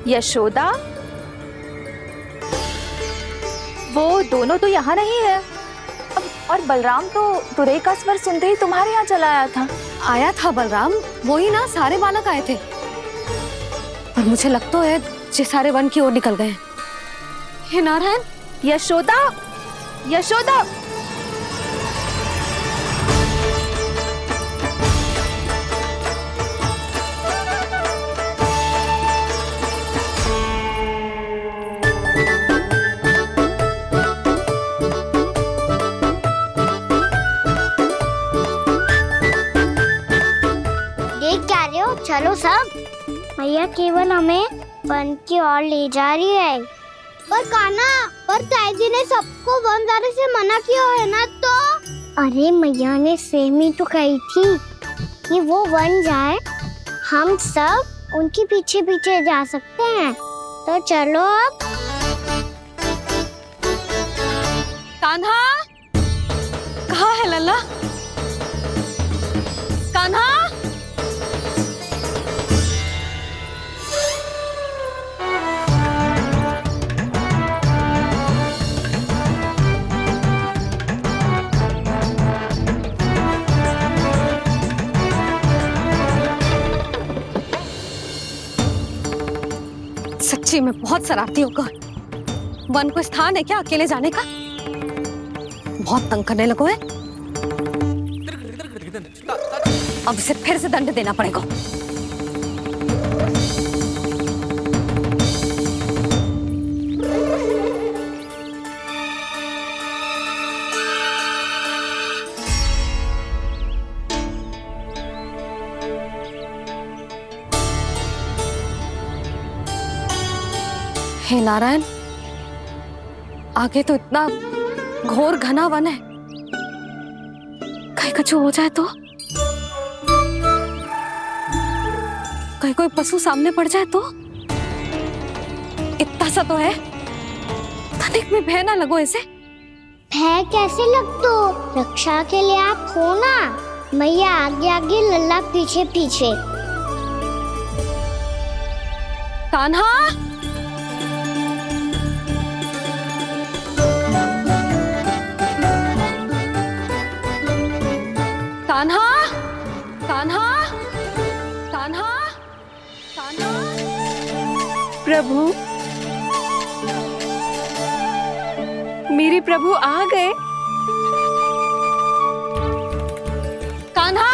यशोदा, वो दोनों तो यहाँ नहीं है। और बलराम तो तुरई का स्वर सुनते ही तुम्हारे यहाँ चला आया था। आया था बलराम, वो ही ना सारे बालक आए थे। पर मुझे लगता है ये सारे वन की ओर निकल गए। हे नारायण! यशोदा, यशोदा! चलो सब, भैया केवल हमें वन की ओर ले जा रही है। पर कान्हा, पर ताईजी ने सबको वन जाने से मना किया है ना। तो अरे मैया ने सेम ही तो कही थी कि वो वन जाए, हम सब उनके पीछे पीछे जा सकते हैं। तो चलो अब। कान्हा, कहाँ है लल्ला? कान्हा! सच्ची में बहुत शरारती होकर। वन को स्थान है क्या अकेले जाने का? बहुत तंग करने लगो है। अब इसे फिर से दंड देना पड़ेगा। हे नारायण, आगे तो इतना घोर घना वन है, कहीं कुछ हो जाए तो? कहीं कोई पशु सामने पड़ जाए तो? इतना सा तो है, तनिक में भय ना लगो इसे। भय कैसे लग तो? रक्षा के लिए आप हो ना। मैया आगे आगे, लल्ला पीछे पीछे। कान्हा! कान्हा! कान्हा! कान्हा! कान्हा! प्रभु, मेरे प्रभु आ गए। कान्हा!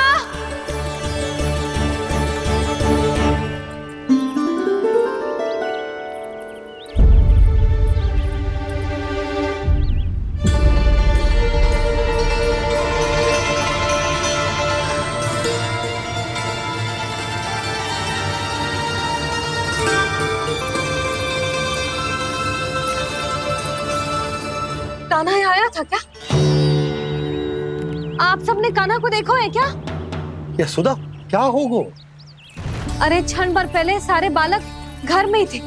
कान्हा यहाँ आया था क्या? आप सबने कान्हा को देखो है क्या? यशोदा, क्या होगा? अरे क्षण भर पहले सारे बालक घर में ही थे।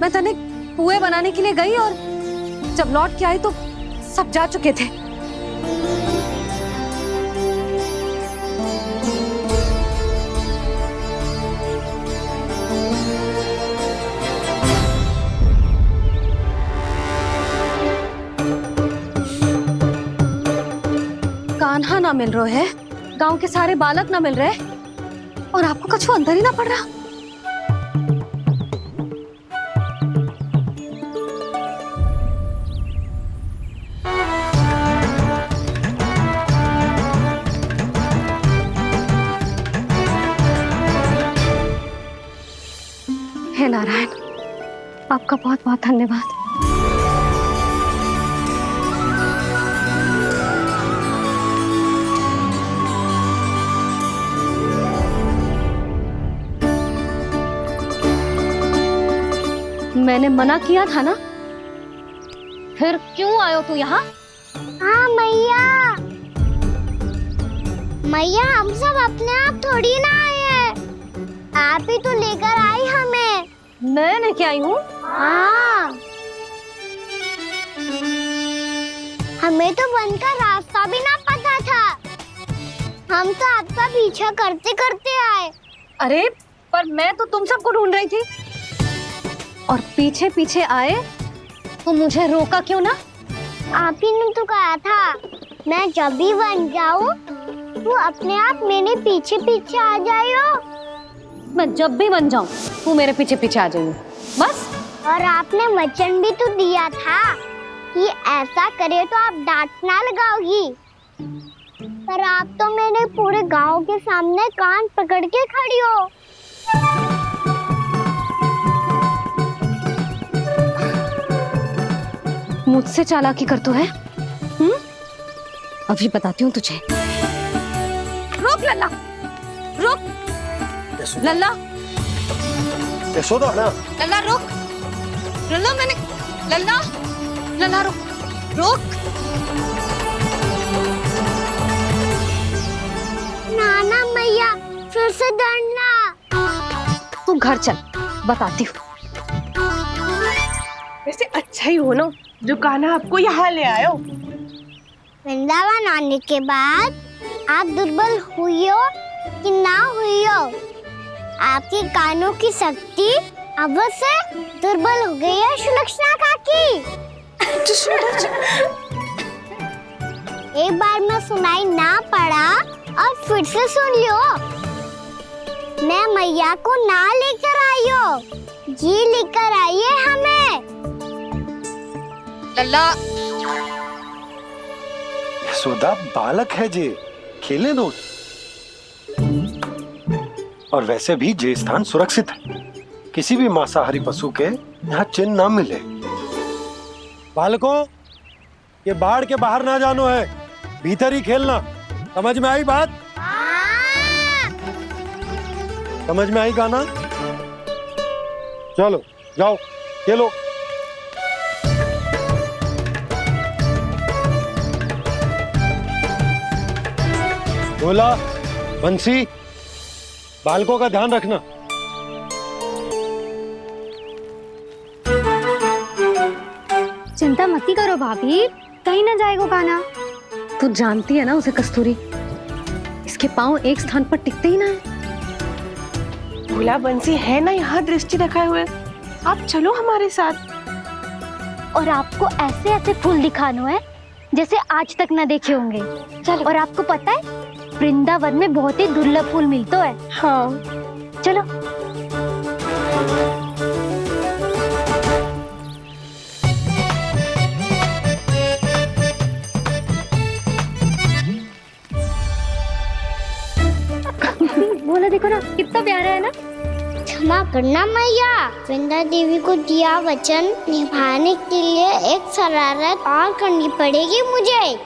मैं तनिक पुए बनाने के लिए गई और जब लौट के आई तो सब जा चुके थे। कान्हा ना मिल रहे है, गांव के सारे बालक ना मिल रहे, और आपको कछु अंदर ही ना पड़ रहा। हे नारायण, आपका बहुत बहुत धन्यवाद। मैंने मना किया था ना, फिर क्यों आयो तू यहाँ? हाँ मैया, मैया हम सब अपने आप थोड़ी ना आए हैं, आप ही तो लेकर आई हमें। मैं लेके आई हूँ? हाँ, हमें तो वन का रास्ता भी ना पता था, हम तो आपका पीछा करते करते आए। अरे पर मैं तो तुम सबको ढूंढ रही थी। और पीछे पीछे आए तो मुझे रोका क्यों ना? आप ही ने तो कहा था मैं जब भी बन जाऊं तू अपने आप मेरे पीछे पीछे आ जाइयो। मैं जब भी बन जाऊं तू मेरे पीछे पीछे आ जाइयो बस। और आपने वचन भी तो दिया था कि ऐसा करे तो आप डांट ना लगाओगी, पर आप तो मेरे पूरे गांव के सामने कान पकड़ के खड़ी हो। मुझसे चालाकी कर तू है? अभी बताती हूँ तुझे। रुक लल्ला, रुक लल्ला, यशोदा ना। लल्ला रुक, लल्ला मैंने, लल्ला, लल्ला रुक, रुक। नाना मैया फिर से डरना। तू घर चल, बताती हूँ। वैसे अच्छा ही हो ना जो कान्हा आपको यहाँ ले आयो। वृंदावन आने के बाद आप दुर्बल हुई हो कि ना हुई हो, आपके कानों की शक्ति अब से दुर्बल हो गई है सुलक्षणा काकी। एक बार में सुनाई ना पड़ा और फिर से सुन लियो। मैं मैया को ना लेकर आई हो, जी लेकर आई है हमें। लल्ला, यशोदा बालक है जे, खेले दो। और वैसे भी जे स्थान सुरक्षित है, किसी भी मांसाहारी पशु के यहाँ चिन्ह ना मिले। बालकों, ये बाढ़ के बाहर ना जानो है, भीतर ही खेलना। समझ में आई बात? समझ में आई गाना? चलो जाओ खेलो। भोला, बंसी, बालकों का ध्यान रखना। चिंता मत करो भाभी, कहीं ना जाएगा कान्हा। तू जानती है ना उसे कस्तूरी, इसके पांव एक स्थान पर टिकते ही ना है। भोला बंसी है ना यहाँ दृष्टि रखाए हुए, आप चलो हमारे साथ। और आपको ऐसे ऐसे फूल दिखानो है जैसे आज तक न देखे होंगे। चलो। और आपको पता है वृंदावन में बहुत ही दुर्लभ फूल मिलते हैं। हाँ चलो। बोला देखो ना कितना प्यारा है ना। क्षमा करना मैया, वृंदा देवी को दिया वचन निभाने के लिए एक शरारत और करनी पड़ेगी मुझे।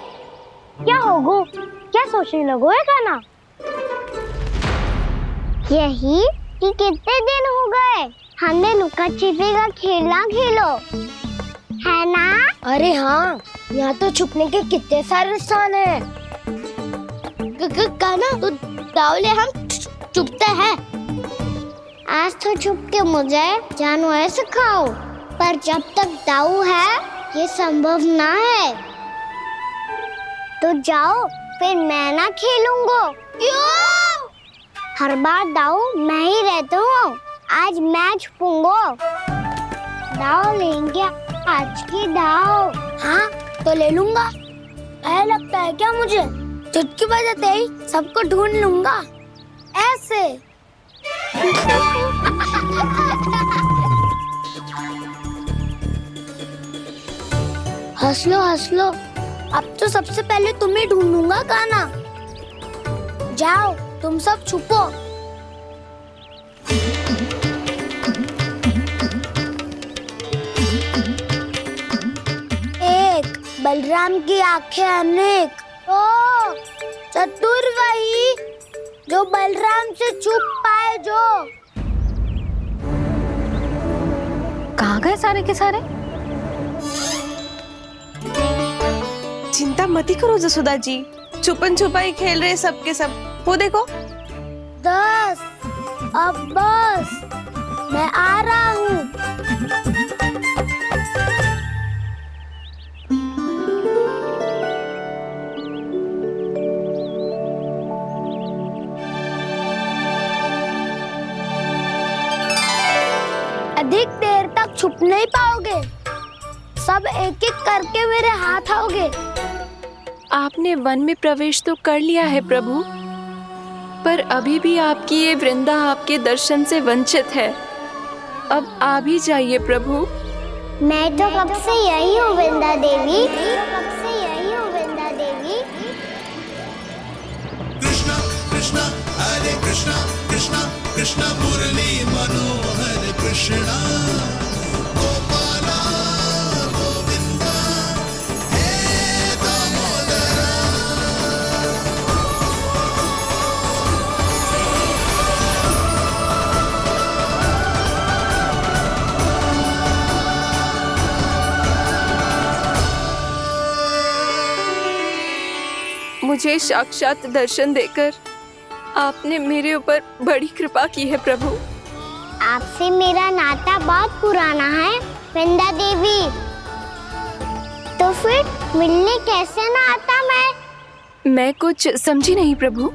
क्या होगो? क्या सोचने लगो है कान्हा? यही कि कितने दिन हो गए हमने लुका छिपी का खेलना खेलो, है ना? अरे हाँ, यहाँ तो छुपने के कितने सारे स्थान है। कान्हा तो दावले हम छुपते हैं। आज तो छुप के मुझे जानवर सिखाओ, पर जब तक दाऊ है ये संभव ना है। तो जाओ, फिर मैं ना खेलूंगा। क्यों? हर बार दाऊ मैं ही रहता हूँ, आज मैं छुपूंगा। दाऊ लेंगे आज की दाऊ। हाँ तो ले लूंगा। ऐसा लगता है क्या मुझे? चुटकी बजाते ही सबको ढूंढ लूंगा ऐसे। हंस लो, अब तो सबसे पहले तुम्हें ढूंढूंगा कान्हा। जाओ तुम सब छुपो। एक बलराम की आंखें अनेक। ओ चतुर वही जो बलराम से छुप पाए। जो कहाँ गए सारे के सारे? चिंता मत करो जसोदा जी, छुपन छुपाई खेल रहे सबके सब। वो देखो 10 अब बस, मैं आ रहा हूँ। अधिक देर तक छुप नहीं पाओगे। सब एक एक करके मेरे हाथ आओगे। आपने वन में प्रवेश तो कर लिया है प्रभु, पर अभी भी आपकी ये वृंदा आपके दर्शन से वंचित है। अब आप ही जाइए प्रभु। मैं तो कब से यही हूँ वृंदा देवी। कब से यही हूँ वृंदा देवी। कृष्णा कृष्णा हरे कृष्णा कृष्णा कृष्णा मुरली मनोहर कृष्णा गोपाला गोविंदा हे दामोदरा। मुझे साक्षात दर्शन देकर आपने मेरे ऊपर बड़ी कृपा की है प्रभु। आपसे मेरा नाता बहुत पुराना है वृंदा देवी। तो फिर मिलने कैसे ना आता मैं कुछ समझी नहीं प्रभु।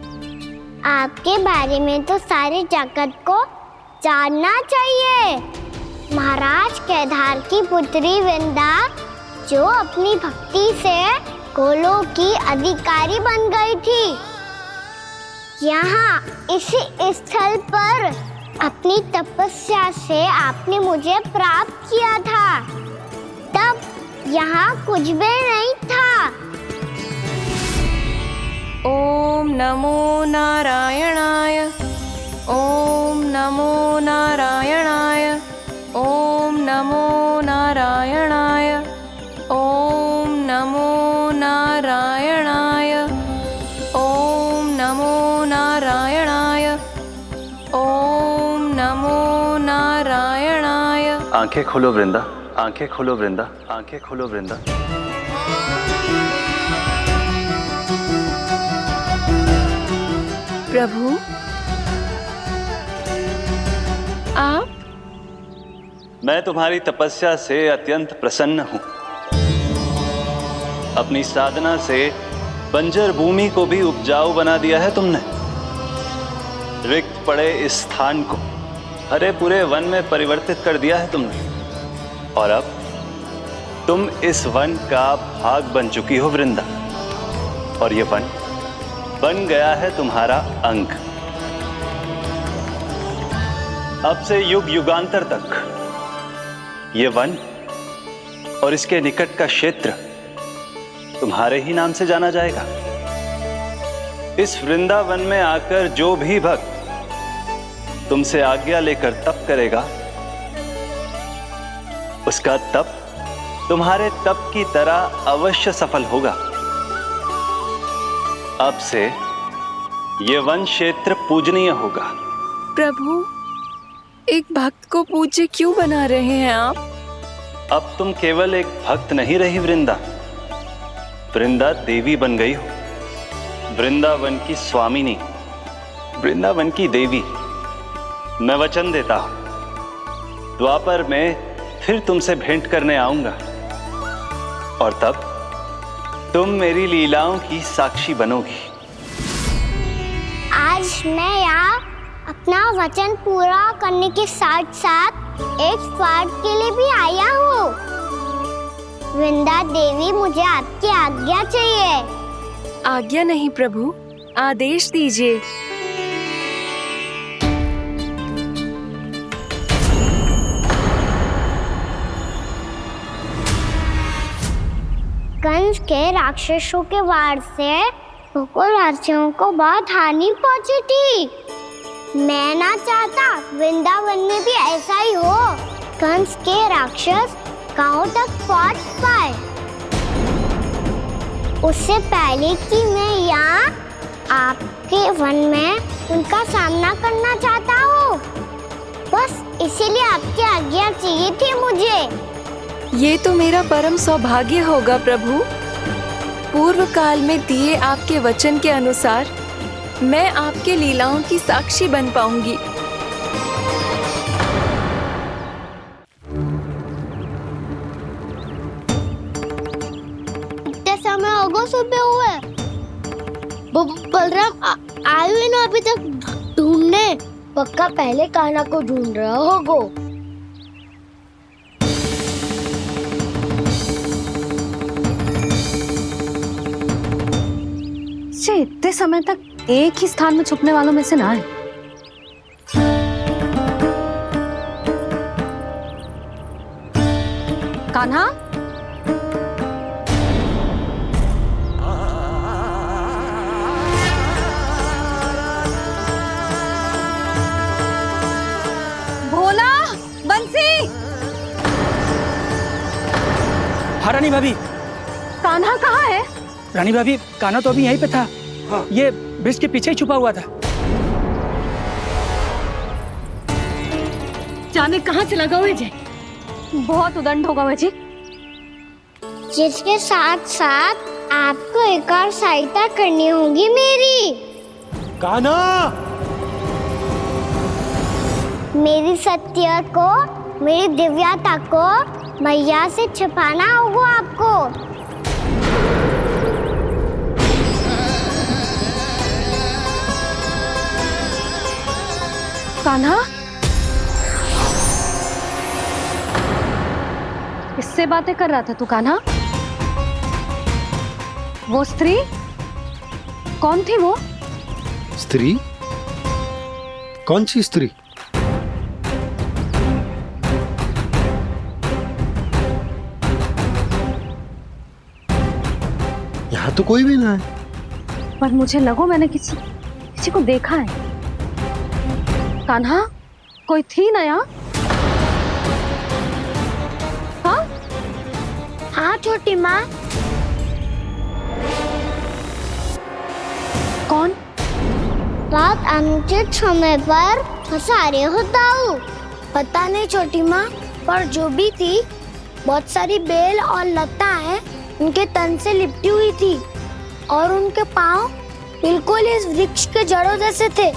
आपके बारे में तो सारे जगत को जानना चाहिए। महाराज केदार की पुत्री वृंदा जो अपनी भक्ति से गोलों की अधिकारी बन गई थी। यहाँ इसी स्थल पर अपनी तपस्या से आपने मुझे प्राप्त किया था। तब यहाँ कुछ भी नहीं था। ओम नमो नारायणाय। ओम नमो नारायणाय। ओम नमो नारायणाय। ओम नमो नारायणाय। ओम नमो नारायणाय। ओम नमो नारायणाय। आंखें खोलो वृंदा, आंखें खोलो वृंदा, आंखें खोलो वृंदा। प्रभु आप? मैं तुम्हारी तपस्या से अत्यंत प्रसन्न हूं। अपनी साधना से बंजर भूमि को भी उपजाऊ बना दिया है तुमने। रिक्त पड़े इस स्थान को हरे पूरे वन में परिवर्तित कर दिया है तुमने। और अब तुम इस वन का भाग बन चुकी हो वृंदा। और ये वन बन गया है तुम्हारा अंग। अब से युग युगांतर तक ये वन और इसके निकट का क्षेत्र तुम्हारे ही नाम से जाना जाएगा। इस वृंदावन में आकर जो भी भक्त तुमसे आज्ञा लेकर तप करेगा, उसका तप तुम्हारे तप की तरह अवश्य सफल होगा। अब से ये वन क्षेत्र पूजनीय होगा। प्रभु एक भक्त को पूज्य क्यों बना रहे हैं आप? अब तुम केवल एक भक्त नहीं रही वृंदा, वृंदा देवी बन गई हो। वृंदावन की स्वामिनी, वृंदावन की देवी। मैं वचन देता हूं, द्वापर में फिर तुमसे भेंट करने आऊंगा और तब तुम मेरी लीलाओं की साक्षी बनोगी। आज मैं यहाँ अपना वचन पूरा करने के साथ साथ एक स्वार्थ के लिए भी आया हूँ। वृंदा देवी, मुझे आपकी आज्ञा चाहिए। आज्ञा नहीं प्रभु, आदेश दीजिए। कंस के राक्षसों के वार से गोकुलवासियों को बहुत हानि पहुंची थी। मैं ना चाहता वृंदावन में भी ऐसा ही हो। कंस के राक्षस गांव तक पहुंच पाए, उससे पहले कि मैं यहाँ आपके वन में उनका सामना करना चाहता हूँ। बस इसीलिए आपकी आज्ञा चाहिए थी मुझे। ये तो मेरा परम सौभाग्य होगा प्रभु। पूर्व काल में दिए आपके वचन के अनुसार मैं आपके लीलाओं की साक्षी बन पाऊंगी। इतने समय होगा सुबह हुए। बलराम आए हुए ना अभी तक ढूंढने। पक्का पहले कान्हा को ढूंढ रहा होगा। बच्चे इतने समय तक एक ही स्थान में छुपने वालों में से ना है। कान्हा, भोला, बंसी। हाँ रानी भाभी। कान्हा कहाँ है? रानी भाभी, कान्हा तो अभी यहीं पे था। हाँ। ये ब्रिज के पीछे ही छुपा हुआ था। जाने कहाँ से लगा हुआ है। बहुत उदंड होगा जी। जिसके साथ साथ आपको एक और सहायता करनी होगी मेरी। कान्हा, मेरी सत्य को, मेरी दिव्यता को मैया से छिपाना होगा आपको। कान्हा, किससे बातें कर रहा था तू कान्हा? वो स्त्री कौन थी? वो स्त्री? कौन सी स्त्री? यहाँ तो कोई भी ना है। पर मुझे लगो मैंने किसी को देखा है। कान्हा, कोई थी ना यहाँ? हाँ हाँ छोटी माँ। कौन? रात अनुचित समय पर फंसारे होता हूँ। पता नहीं छोटी माँ, पर जो भी थी बहुत सारी बेल और लता है उनके तन से लिपटी हुई थी और उनके पाँव बिल्कुल इस वृक्ष के जड़ों जैसे थे।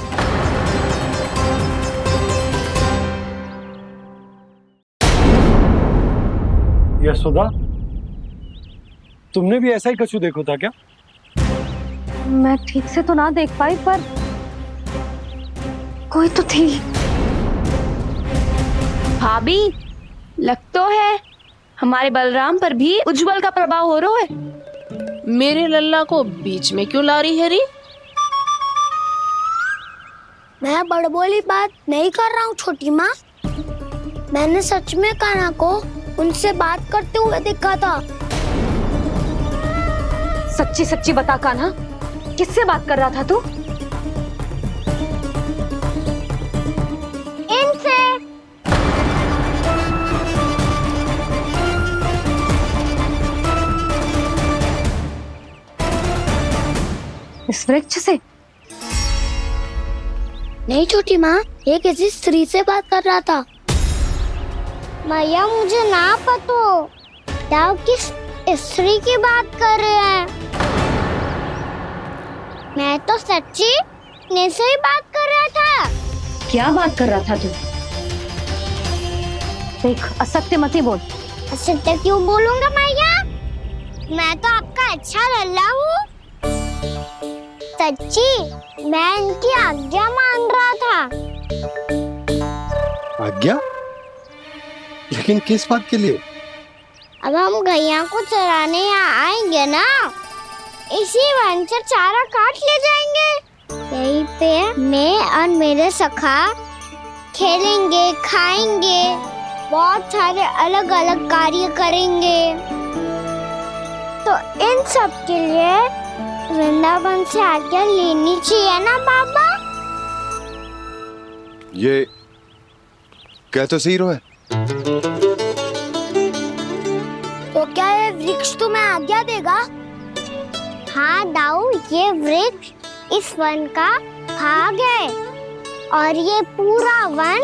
यशोदा, तुमने भी ऐसा ही कछु देखो था क्या? मैं ठीक से तो ना देख पाई, पर कोई तो थी। भाभी, लग तो है हमारे बलराम पर भी उज्जवल का प्रभाव हो रहा है। मेरे लल्ला को बीच में क्यों ला रही है री? मैं बड़बोली बात नहीं कर रहा हूँ छोटी माँ। मैंने सच में कान्हा को उनसे बात करते हुए देखा था। सच्ची सच्ची बता कान्हा, किससे बात कर रहा था तू? इनसे। इस वृक्ष से? नहीं छोटी माँ, ये किसी स्त्री से बात कर रहा था। मैया मुझे ना पतो क्या किस स्त्री की बात कर रहे हैं। मैं तो सच्ची ने से ही बात कर रहा था। क्या बात कर रहा था तू? देख, असत्य मत बोल। असत्य क्यों बोलूंगा मैया? मैं तो आपका अच्छा लल्ला हूँ। सच्ची मैं इनकी आज्ञा मान रहा था। आज्ञा? लेकिन किस बात के लिए? अब हम गैया को चराने यहाँ आएंगे ना, इसी वन से चारा काट ले जाएंगे। यहीं पे मैं और मेरे सखा खेलेंगे, खाएंगे, बहुत सारे अलग अलग कार्य करेंगे। तो इन सब के लिए वृंदावन से आज्ञा लेनी चाहिए ना बाबा? ये कह तो सही रहा है। तो क्या ये वृक्ष तुम्हें आज्ञा देगा? हाँ दाऊ, ये वृक्ष इस वन का भाग है और ये पूरा वन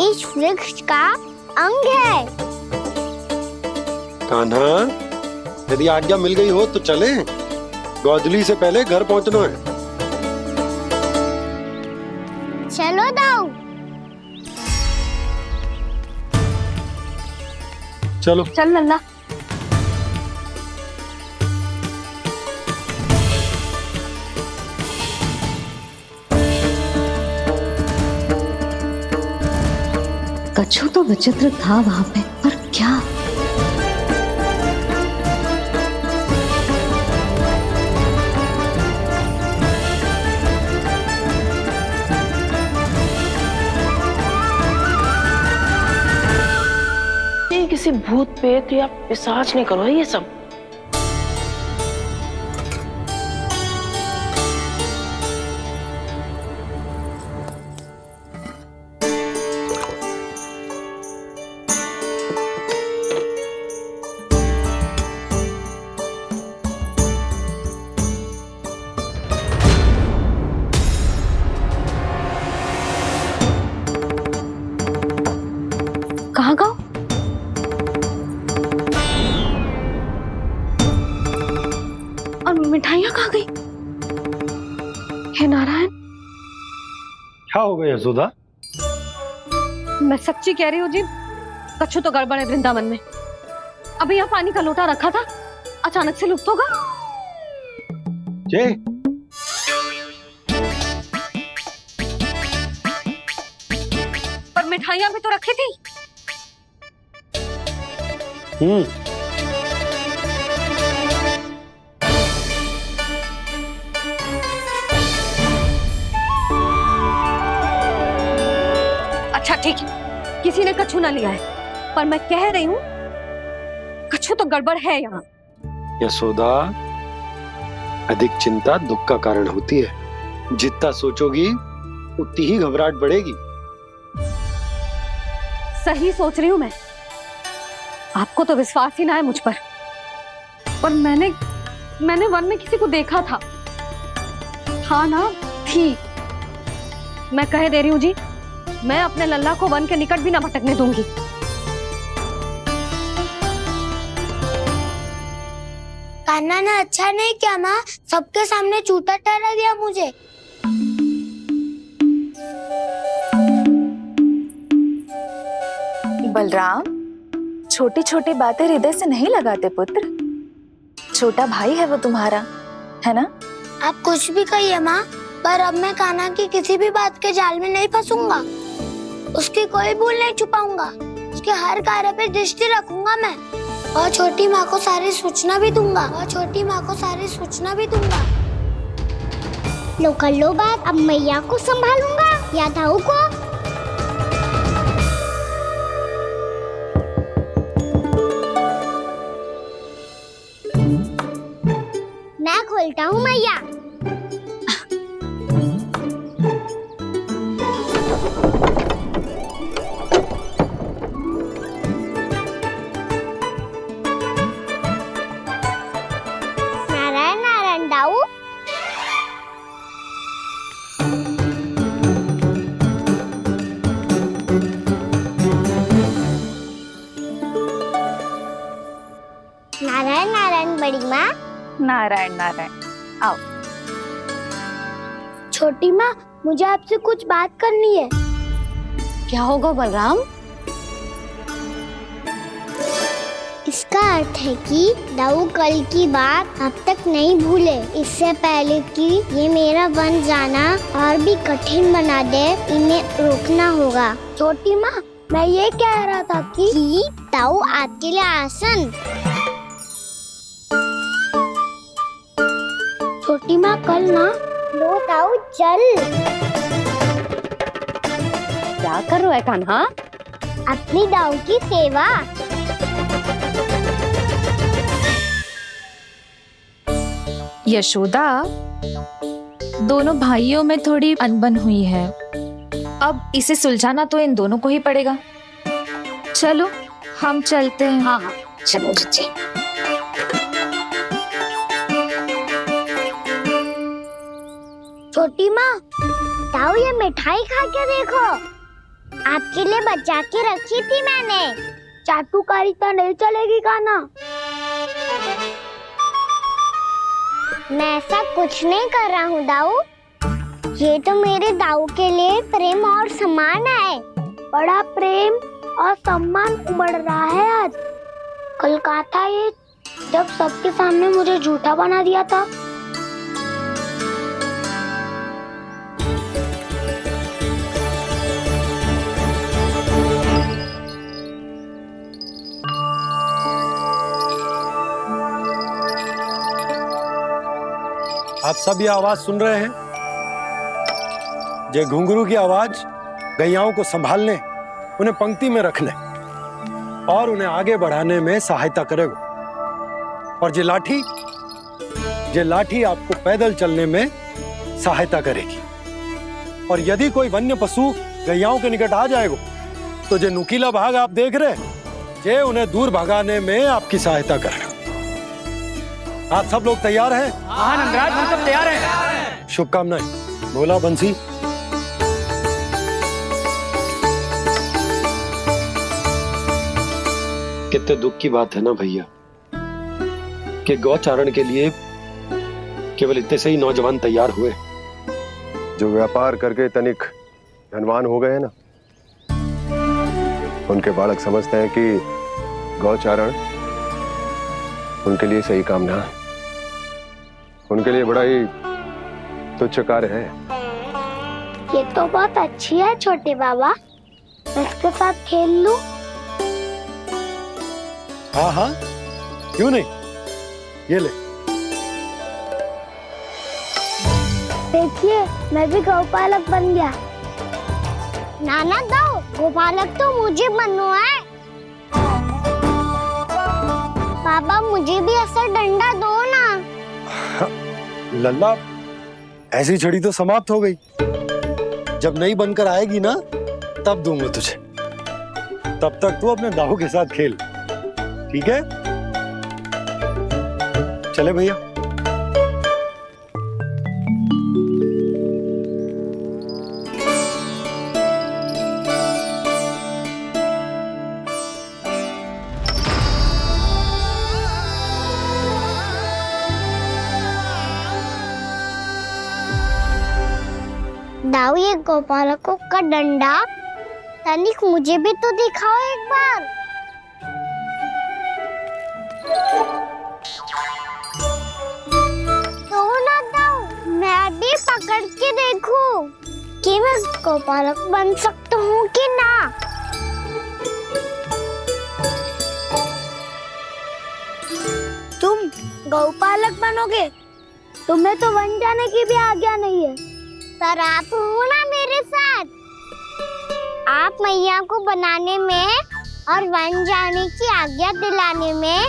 इस वृक्ष का अंग है। कान्हा, यदि आज्ञा मिल गई हो तो चले। गोधूली से पहले घर पहुंचना है। चलो दाऊ। चलो चल लल्ला। कछु तो विचित्र था वहां पे, पर क्या? किसी भूत पेट या पिशाच ने करो है ये सब। कहाँ गाँव? और मिठाइयाँ कहाँ गई? हे नारायण, क्या हो गया यशोदा? मैं सच्ची कह रही हूँ जी, कछु तो गड़बड़ है वृंदावन में। अभी यहाँ पानी का लोटा रखा था, अचानक से लुप्त होगा। जय पर मिठाइयाँ भी तो रखी थी। अच्छा ठीक है, किसी ने कछु ना लिया है, पर मैं कह रही हूँ कछु तो गड़बड़ है यहाँ। यशोदा, अधिक चिंता दुख का कारण होती है। जितना सोचोगी उतनी ही घबराहट बढ़ेगी। सही सोच रही हूँ मैं, आपको तो विश्वास ही ना है मुझ पर। पर मैंने वन में किसी को देखा था। हाँ ना, थी। मैं कह दे रही हूँ जी, मैं अपने लल्ला को वन के निकट भी ना भटकने दूंगी। कान्हा ने अच्छा नहीं किया माँ, सबके सामने झूठा ठहरा दिया मुझे। बलराम, छोटी छोटी बातें हृदय से नहीं लगाते पुत्र। छोटा भाई है वो तुम्हारा, है ना? आप कुछ भी कहिए माँ, पर अब मैं कान्हा की किसी भी बात के जाल में नहीं फंसूंगा। उसकी कोई भूल नहीं छुपाऊंगा। उसके हर कार्य पे दृष्टि रखूंगा मैं, और छोटी माँ को सारी सूचना भी दूंगा। लो कर लो बात, अब मैया को संभालूंगा या दाऊ को। मैं खोलता हूँ मैया। नारायण नारायण दाऊ। नारायण नारायण बड़ी माँ। नारायण नारायण, आओ। छोटी माँ, मुझे आपसे कुछ बात करनी है। क्या होगा बलराम? इसका अर्थ है कि दाऊ कल की बात अब तक नहीं भूले। इससे पहले कि ये मेरा वन जाना और भी कठिन बना दे, इन्हें रोकना होगा। छोटी माँ, मैं ये कह रहा था कि दाऊ आपके लिए आसन। छोटी माँ, कल ना लो दाऊ चल। क्या कर रहा है कान्हा? अपनी दाऊ की सेवा। यशोदा, दोनों भाइयों में थोड़ी अनबन हुई है। अब इसे सुलझाना तो इन दोनों को ही पड़ेगा। चलो हम चलते हैं। हाँ हाँ, चलो जी। छोटी माँ, दाऊ ये मिठाई खा के देखो। आपके लिए बचा के रखी थी मैंने। चाटुकारिता नहीं चलेगी कान्हा। मैं ऐसा कुछ नहीं कर रहा हूँ दाऊ। ये तो मेरे दाऊ के लिए प्रेम और सम्मान है। बड़ा प्रेम और सम्मान उमड़ रहा है आज। कल कहा था ये, जब सबके सामने मुझे झूठा बना दिया था। आप सब ये आवाज सुन रहे हैं? ये घुंघरू की आवाज गैयाओं को संभालने, उन्हें पंक्ति में रखने और उन्हें आगे बढ़ाने में सहायता करेगा। और ये लाठी आपको पैदल चलने में सहायता करेगी। और यदि कोई वन्य पशु गैयाओं के निकट आ जाएगा तो जो नुकीला भाग आप देख रहे हैं, ये उन्हें दूर भगाने में आपकी सहायता करेगा। आप सब लोग तैयार हैं? हाँ नंदराज, हम सब तैयार हैं। शुभकामनाएं। बोला बंसी। कितने दुख की बात है ना भैया कि गौचारण के लिए केवल इतने से ही नौजवान तैयार हुए जो व्यापार करके तनिक धनवान हो गए ना, उनके बालक समझते हैं कि गौचारण उनके लिए सही काम ना है, उनके लिए बड़ा ही तुच्छ कार्य है। ये तो बहुत अच्छी है छोटे बाबा, मैं इसके साथ खेल लूं? हाँ हाँ, क्यों नहीं, ये ले। देखिए मैं भी गौपालक बन गया। नाना दो, गौपालक तो मुझे बनना है। पापा मुझे भी ऐसा डंडा दो ना। लल्ला, ऐसी छड़ी तो समाप्त हो गई। जब नई बनकर आएगी ना तब दूंगा तुझे। तब तक तू अपने दाऊ के साथ खेल, ठीक है? चले भैया। दाऊ, ये गौपालकों का डंडा तनिक मुझे भी तो दिखाओ एक बार। तो ना दाऊ, मैं भी पकड़ के देखूं कि मैं गौपालक बन सकता हूँ कि ना। तुम गौपालक बनोगे? तुम्हें तो वन जाने की भी आज्ञा नहीं है, पर आप हो ना मेरे साथ। आप मैया को बनाने में और वन जाने की आज्ञा दिलाने में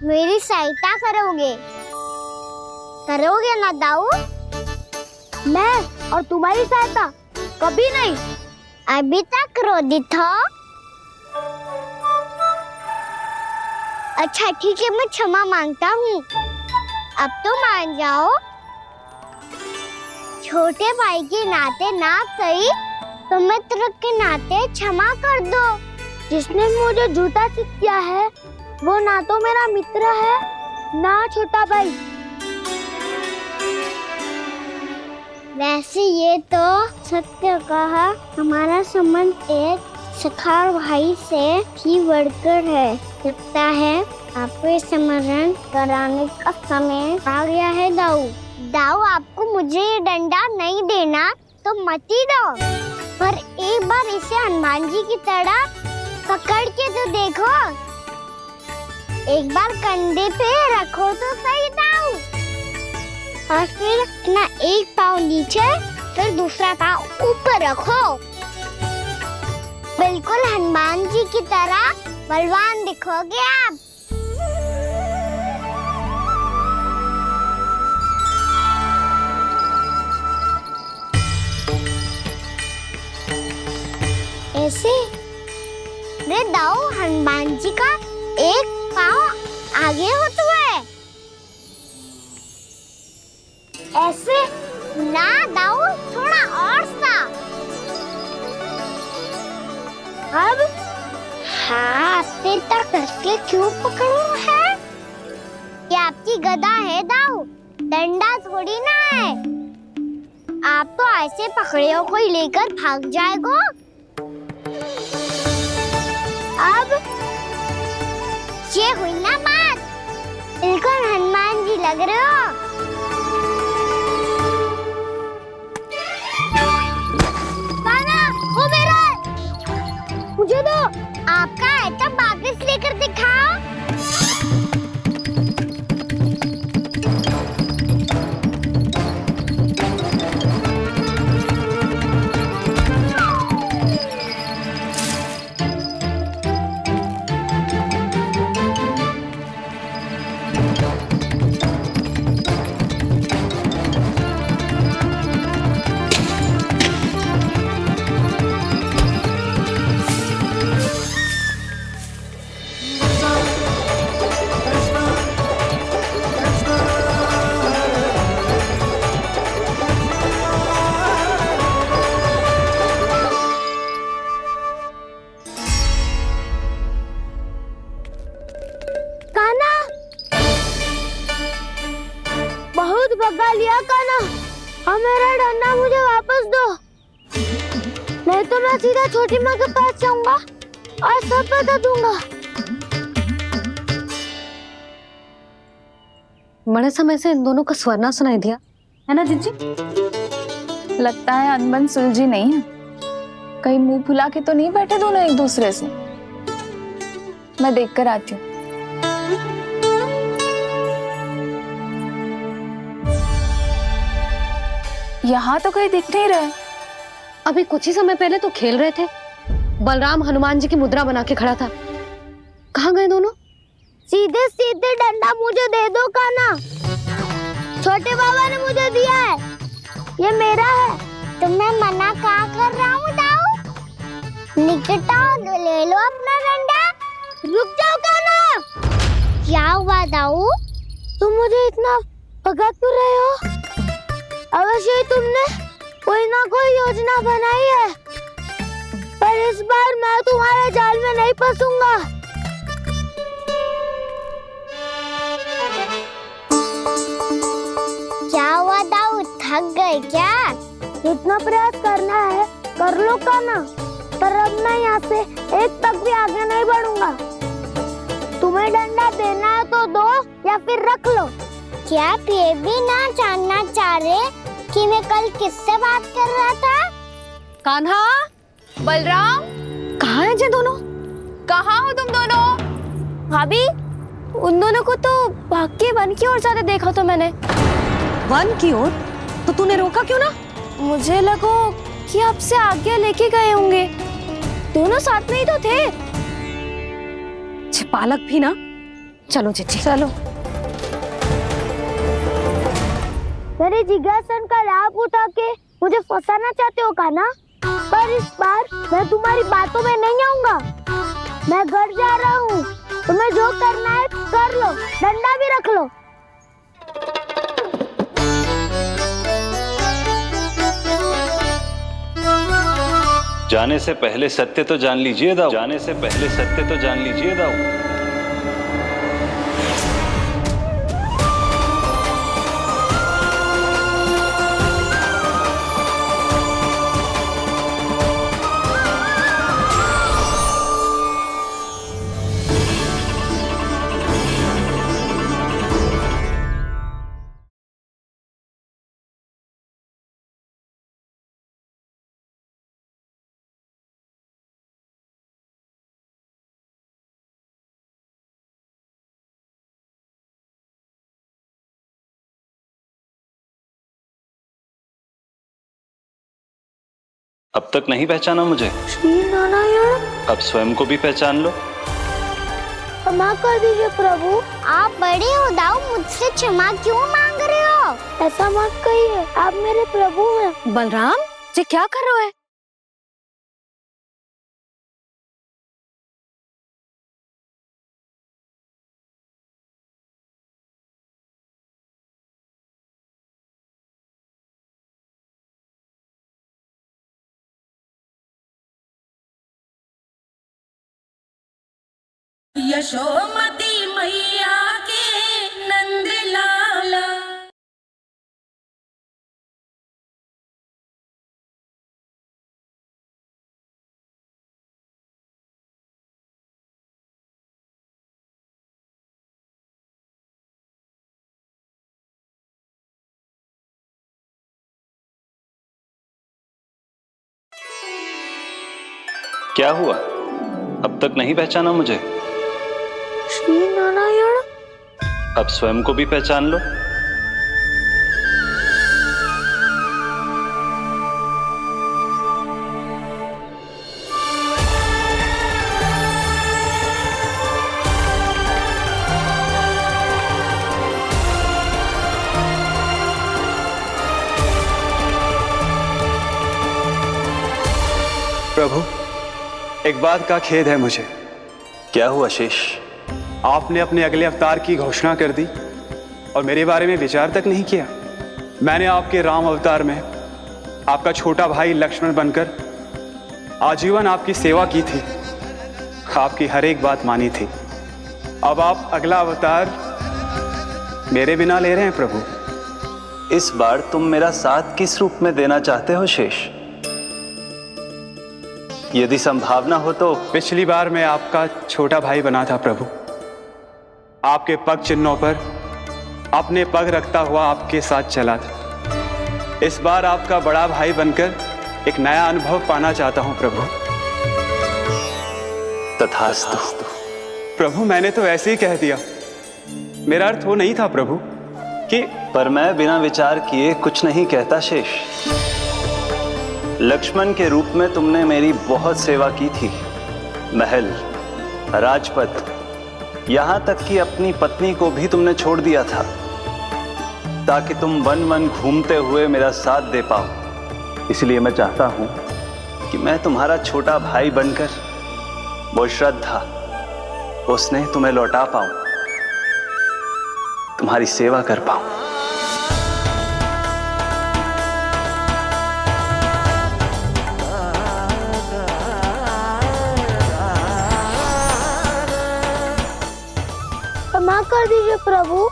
मेरी सहायता करोगे ना दाऊ? मैं और तुम्हारी सहायता कभी नहीं। अभी तक क्रोधित हो? अच्छा ठीक है, मैं क्षमा मांगता हूँ। अब तो मान जाओ। छोटे भाई के नाते ना सही तो मित्र के नाते क्षमा कर दो। जिसने मुझे जूता सीख किया है वो ना तो मेरा मित्र है ना छोटा भाई। वैसे ये तो सत्य कहा, हमारा संबंध एक सखा भाई से भी बढ़कर है। लगता है आपको स्मरण कराने का समय आ गया है दाऊ। दाऊ, आपको मुझे ये डंडा नहीं देना तो मत ही दो, पर एक बार इसे हनुमान जी की तरह पकड़ के तो देखो। एक बार कंधे पे रखो तो सही दाऊ, और फिर अपना एक पाँव नीचे फिर दूसरा पाँव ऊपर रखो। बिल्कुल हनुमान जी की तरह बलवान दिखोगे आप। ऐसे रे दाऊ, हनुमान जी का एक पाँव आगे होता है। ऐसे ना दाऊ, थोड़ा और सा। अब हाथ तक करके क्यों पकड़ू है? ये आपकी गदा है दाऊ, डंडा थोड़ी ना है। आप तो ऐसे पकड़े हो कोई लेकर भाग जाएगा। अब ये हुई ना बात, बिल्कुल हनुमान जी लग रहे हो। कान्हा, वो मेरा है। मुझे दो। आपका है तब वापस लेकर दिखाओ। सीधा छोटी माँ के पास जाऊंगा और सब बता दूंगा। बड़े समय से इन दोनों का स्वर ना सुनाई दिया, है ना जीजी? लगता है अनबन सुलझी नहीं है। कहीं मुंह फुला के तो नहीं बैठे दोनों एक दूसरे से। मैं देख कर आती हूँ। यहाँ तो कहीं दिख नहीं रहे। अभी कुछ ही समय पहले तो खेल रहे थे। बलराम हनुमान जी की मुद्रा बना के खड़ा था। कहाँ गए दोनों? सीधे सीधे डंडा मुझे दे दो कान्हा। छोटे बाबा ने मुझे दिया है, ये मेरा है। तो मैं मना क्या कर रहा हूँ दाऊ? निकटा ले लो अपना डंडा। रुक जाओ कान्हा। क्या हुआ दाऊ? तुम मुझे इतना भगा क्यों रहे हो? अवश्य ही तुमने कोई ना कोई योजना बनाई है, पर इस बार मैं तुम्हारे जाल में नहीं फंसूंगा। क्या हुआ दाऊ, थक गए क्या? जितना प्रयास करना है कर लो कान्हा, पर अब मैं यहाँ से एक तक भी आगे नहीं बढ़ूंगा। तुम्हें डंडा देना है तो दो या फिर रख लो। क्या आप ये भी ना जानना चाह रहे कि मैं कल किससे बात कर रहा था? कान्हा, बलराम, कहाँ है ये दोनों? कहाँ हो तुम दोनों? भाभी, उन दोनों को तो भाग के वन की ओर जाते देखा तो मैंने। वन की ओर? तो तूने रोका क्यों ना? मुझे लगो कि आपसे आगे लेके गए होंगे। दोनों साथ में ही तो थे। पालक भी ना। चलो जीजी चलो। मेरे जिज्ञासन का लाभ उठा के मुझे फंसाना चाहते हो कान्हा? पर इस बार मैं तुम्हारी बातों में नहीं आऊंगा। मैं घर जा रहा हूँ, तुम्हें जो करना है कर लो, डंडा भी रख लो। जाने से पहले सत्य तो जान लीजिए दाऊ। जाने से पहले सत्य तो जान लीजिए दाऊ। अब तक नहीं पहचाना मुझे? श्री नारायण। अब स्वयं को भी पहचान लो। क्षमा कर दीजिए प्रभु। आप बड़े हो दाऊ, मुझसे क्षमा क्यों मांग रहे हो? ऐसा मत कहिए, आप मेरे प्रभु हैं। बलराम, ये क्या कर रहे हो? यशोमती मैया के नंद लाला। क्या हुआ? अब तक नहीं पहचाना मुझे? श्री नारायण। अब स्वयं को भी पहचान लो। प्रभु, एक बात का खेद है मुझे। क्या हुआ शेष? आपने अपने अगले अवतार की घोषणा कर दी और मेरे बारे में विचार तक नहीं किया। मैंने आपके राम अवतार में आपका छोटा भाई लक्ष्मण बनकर आजीवन आपकी सेवा की थी, आपकी हर एक बात मानी थी। अब आप अगला अवतार मेरे बिना ले रहे हैं प्रभु। इस बार तुम मेरा साथ किस रूप में देना चाहते हो शेष? यदि संभावना हो तो पिछली बार मैं आपका छोटा भाई बना था प्रभु, आपके पग चिन्हों पर अपने पग रखता हुआ आपके साथ चला था। इस बार आपका बड़ा भाई बनकर एक नया अनुभव पाना चाहता हूं प्रभु। तथास्तु। प्रभु मैंने तो ऐसे ही कह दिया, मेरा अर्थ वो नहीं था प्रभु कि। पर मैं बिना विचार किए कुछ नहीं कहता शेष। लक्ष्मण के रूप में तुमने मेरी बहुत सेवा की थी। महल, राजपथ, यहां तक कि अपनी पत्नी को भी तुमने छोड़ दिया था ताकि तुम वन वन घूमते हुए मेरा साथ दे पाओ। इसलिए मैं चाहता हूं कि मैं तुम्हारा छोटा भाई बनकर वो श्रद्धा, वो स्नेह तुम्हें लौटा पाऊं, तुम्हारी सेवा कर पाऊं। क्षमा कर दीजिए प्रभु,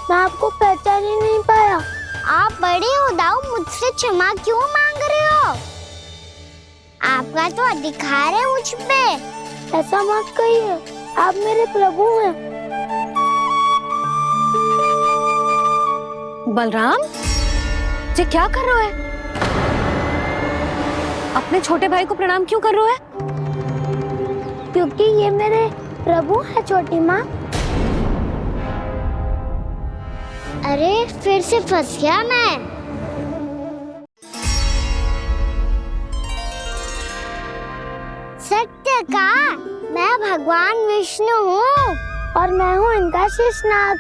मैं आपको पहचान ही नहीं पाया। आप बड़े हो दाऊ, मुझसे क्षमा क्यों मांग रहे हो? आपका तो अधिकार है मुझ पे। ऐसा मत कहिए, आप मेरे प्रभु हैं। बलराम, ये क्या कर रहा है? अपने छोटे भाई को प्रणाम क्यों कर रहा है? क्योंकि ये मेरे प्रभु है छोटी माँ। अरे फिर से फंस गया मैं। सत्य का, मैं भगवान विष्णु हूँ और मैं हूँ इनका शेषनाग।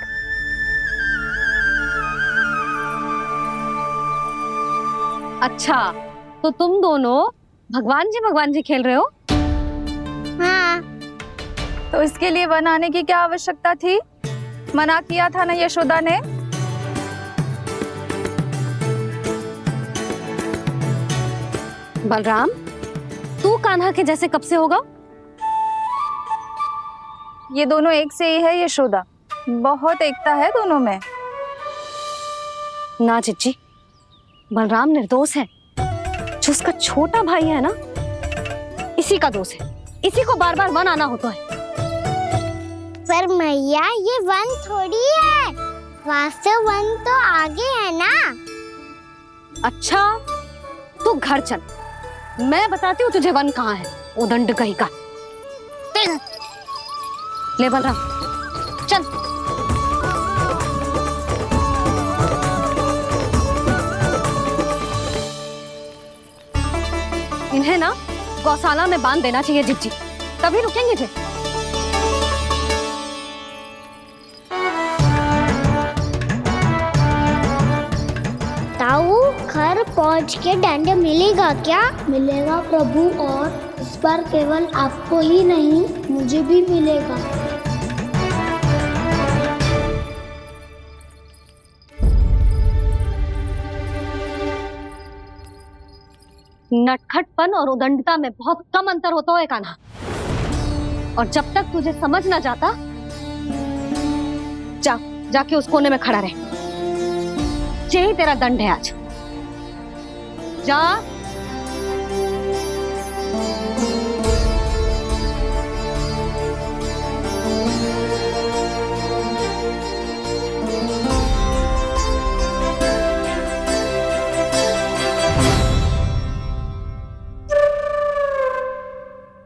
अच्छा, तो तुम दोनों भगवान जी खेल रहे हो? हाँ। तो इसके लिए वन आने की क्या आवश्यकता थी? मना किया था ना यशोदा ने। बलराम, तू कान्हा के जैसे कब से होगा? ये दोनों एक से ही है यशोदा, बहुत एकता है दोनों में। ना चिच्ची, बलराम निर्दोष है। जो उसका छोटा भाई है ना, इसी का दोष है। इसी को बार बार वन आना होता है। पर मैया, ये वन थोड़ी है, वास्तव वन तो आगे है ना। अच्छा, तू घर चल, मैं बताती हूँ तुझे वन कहाँ है। उदंड कहीं का। ले बलराम, चल। इन्हें ना गौशाला में बांध देना चाहिए जिज्जी, तभी रुकेंगे जे। ताऊ, घर पहुंच के दंड मिलेगा क्या? मिलेगा प्रभु, और इस बार केवल आपको ही नहीं, मुझे भी मिलेगा। नटखटपन और उदंडता में बहुत कम अंतर होता है कान्हा, और जब तक तुझे समझ ना जाता, जाके उस कोने में खड़ा रहे। यही तेरा दंड है आज। जा।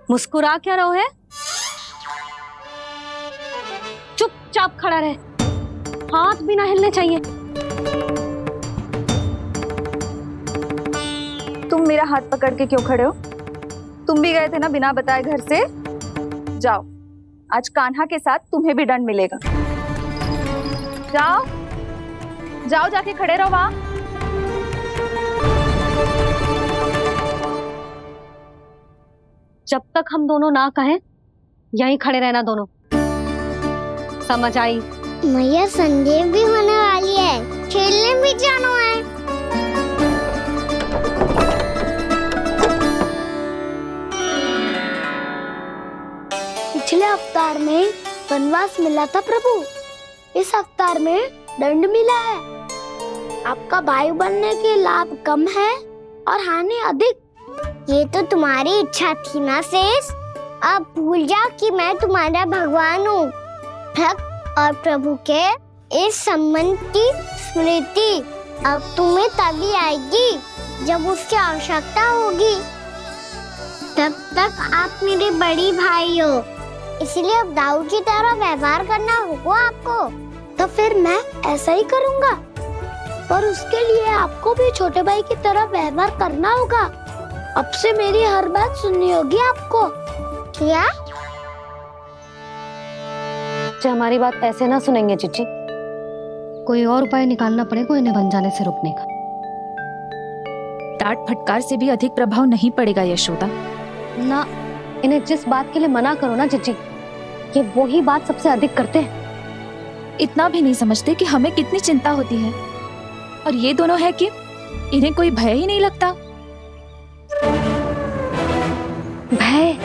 मुस्कुरा क्या रहो है? चुपचाप खड़ा रहे, हाथ भी ना हिलने चाहिए। तुम मेरा हाथ पकड़ के क्यों खड़े हो? तुम भी गए थे ना बिना बताए घर से। जाओ, आज कान्हा के साथ तुम्हें भी दंड मिलेगा। जाओ जाओ, जाके खड़े रहो वहां। जब तक हम दोनों ना कहें, यहीं खड़े रहना दोनों। समझ आई? मैया, संडे भी होने वाली है, खेलने भी जाना है। पिछले अवतार में वनवास मिला था प्रभु, इस अवतार में दंड मिला है। आपका भाई बनने के लाभ कम है और हानि अधिक। ये तो तुम्हारी इच्छा थी ना शेष। अब भूल जा कि मैं तुम्हारा भगवान हूँ। भक्त और प्रभु के इस संबंध की स्मृति अब तुम्हें तभी आएगी जब उसकी आवश्यकता होगी। तब तक आप मेरे बड़ी भाई हो, इसलिए अब दाऊ की तरह व्यवहार करना होगा आपको। तो फिर मैं ऐसा ही करूँगा, पर उसके लिए आपको भी छोटे भाई की तरह व्यवहार करना होगा। अब से मेरी हर बात सुननी होगी आपको। क्या? हमारी बात ऐसे ना सुनेंगे चिची। कोई और उपाय निकालना पड़ेगा इन्हें बन जाने से रुकने का। डांट फटकार से भी अधिक प्रभाव नहीं पड़ेगा यशोदा। ना, इन्हें जिस बात के लिए मना करो ना चिची, ये वही बात सबसे अधिक करते हैं। इतना भी नहीं समझते कि हमें कितनी चिंता होती है, और ये दोनों है कि इन्हें कोई भय ही नहीं लगता। भय?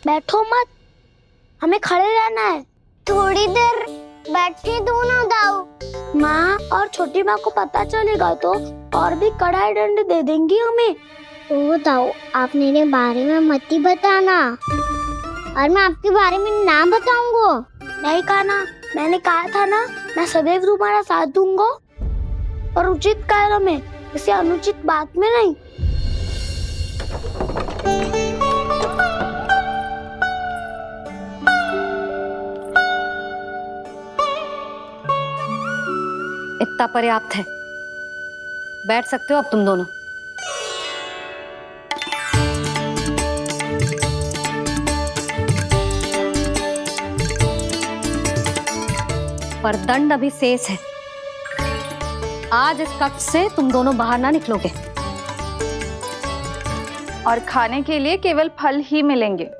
बैठो मत, हमें खड़े रहना है। थोड़ी देर बैठे दो ना दाऊ। माँ और छोटी माँ को पता चलेगा तो और भी कड़ा दंड दे देंगी हमें। ओ दाऊ, आप मेरे बारे में मत ही बताना, और मैं आपके बारे में ना बताऊंगा। नहीं कहा ना, मैंने कहा था ना, मैं सदैव तुम्हारा साथ दूंगा, और उचित कार्य में, किसी अनुचित बात में नहीं। इतना पर्याप्त है, बैठ सकते हो अब तुम दोनों। पर दंड अभी शेष है। आज इस कक्ष से तुम दोनों बाहर ना निकलोगे, और खाने के लिए केवल फल ही मिलेंगे।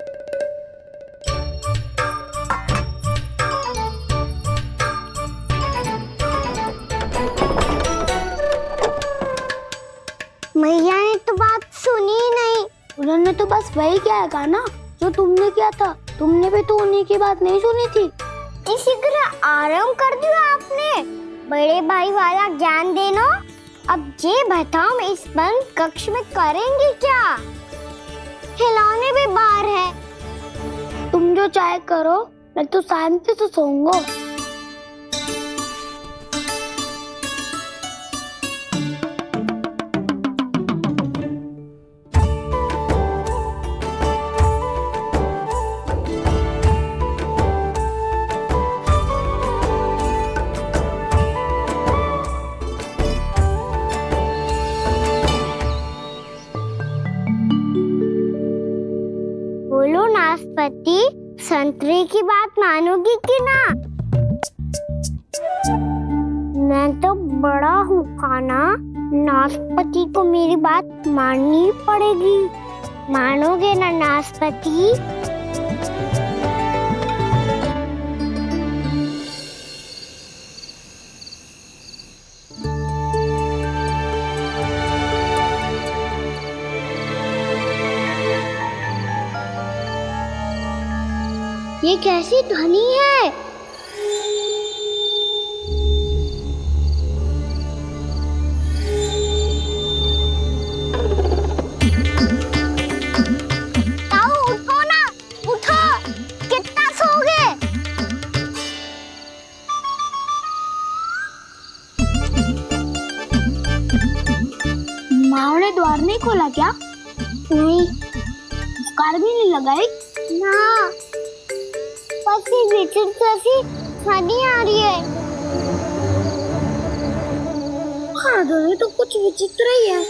मैया ने तो बात सुनी ही नहीं। उन्होंने तो बस वही किया ना जो तुमने किया था। तुमने भी तो उन्हीं की बात नहीं सुनी थी। इसी तरह आराम कर दिया आपने। बड़े भाई वाला ज्ञान देना। अब ये बताओ, इस बंद कक्ष में करेंगे क्या? खिलौने भी बाहर है। तुम जो चाहे करो, मैं तो शांति से सोऊंगा। बोलो नाशपाती, संतरे की बात मानोगी कि ना? मैं तो बड़ा हूँ काना, नाशपाती को मेरी बात माननी पड़ेगी। मानोगे ना नाशपाती? ये कैसी ध्वनि है? ताऊ उठो ना, उठो। कितना सोओगे? माँ ने द्वार नहीं खोला क्या? नहीं। कार भी नहीं लगाई? ना। जैसी ध्वनि आ रही है। हाँ, ध्वनि तो कुछ विचित्र ही है।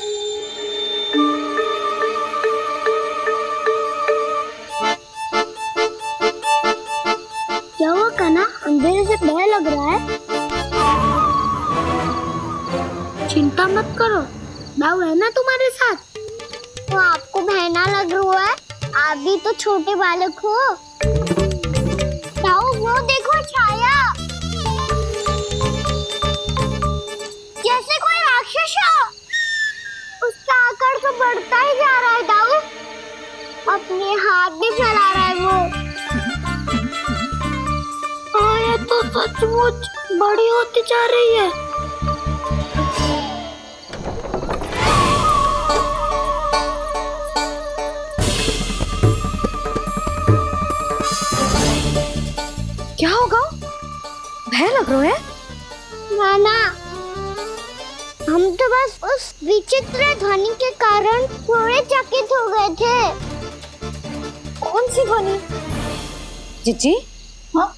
क्या हुआ कान्हा? अंधेरे से भय लग रहा है। चिंता मत करो, दाऊ है ना तुम्हारे साथ। तो आपको भय ना लग रहा है? आप भी तो छोटे बालक हो। वो देखो छाया, जैसे कोई राक्षस हो। उसका आकार तो बढ़ता ही जा रहा है दाऊ। अपने हाथ भी फैला रहा है वो। ये तो सचमुच बड़ी होती जा रही है। क्या होगा? भय लग रहा है? नाना, हम तो बस उस विचित्र ध्वनि के कारण थोड़े चकित हो गए थे। कौन सी ध्वनि? जीजी, हाँ,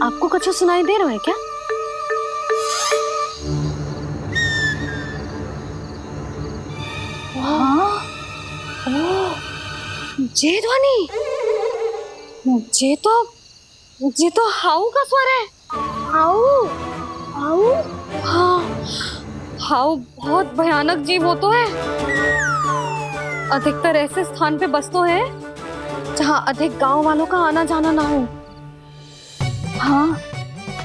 आपको कुछ सुनाई दे रहा है क्या? हाँ, ओह, ये ध्वनि, ये तो हाउ का स्वर है। हाउ? हाउ? हाँ, हाउ बहुत भयानक जीव हो तो है। अधिकतर ऐसे स्थान पे बसते हैं जहाँ अधिक गांव वालों का आना जाना ना हो। हाँ,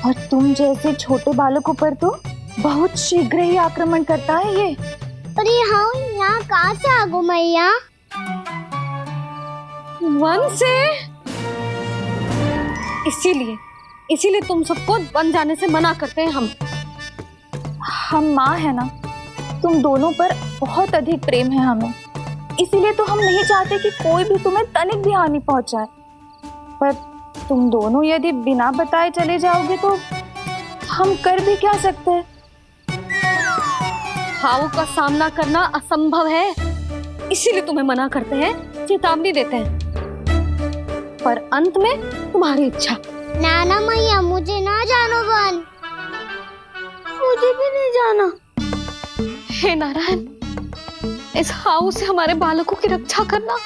और तुम जैसे छोटे बालकों पर तो बहुत शीघ्र ही आक्रमण करता है ये। पर ये हाउ यहाँ कहाँ से आ गो मैया? वन से। इसीलिए तुम सबको वन जाने से मना करते हैं हम माँ है ना, तुम दोनों पर बहुत अधिक प्रेम है हमें, इसीलिए तो हम नहीं चाहते कि कोई भी तुम्हें तनिक भी हानि पहुंचाए। पर तुम दोनों यदि बिना बताए चले जाओगे तो हम कर भी क्या सकते हैं? हाउ का सामना करना असंभव है, इसीलिए तुम्हें मना करते हैं, चेतावनी देते हैं। पर अंत में तुम्हारी इच्छा। नाना मैया, मुझे ना जानो वन, मुझे भी नहीं जाना। हे नारायण, इस हाउ से हमारे बालकों की रक्षा करना।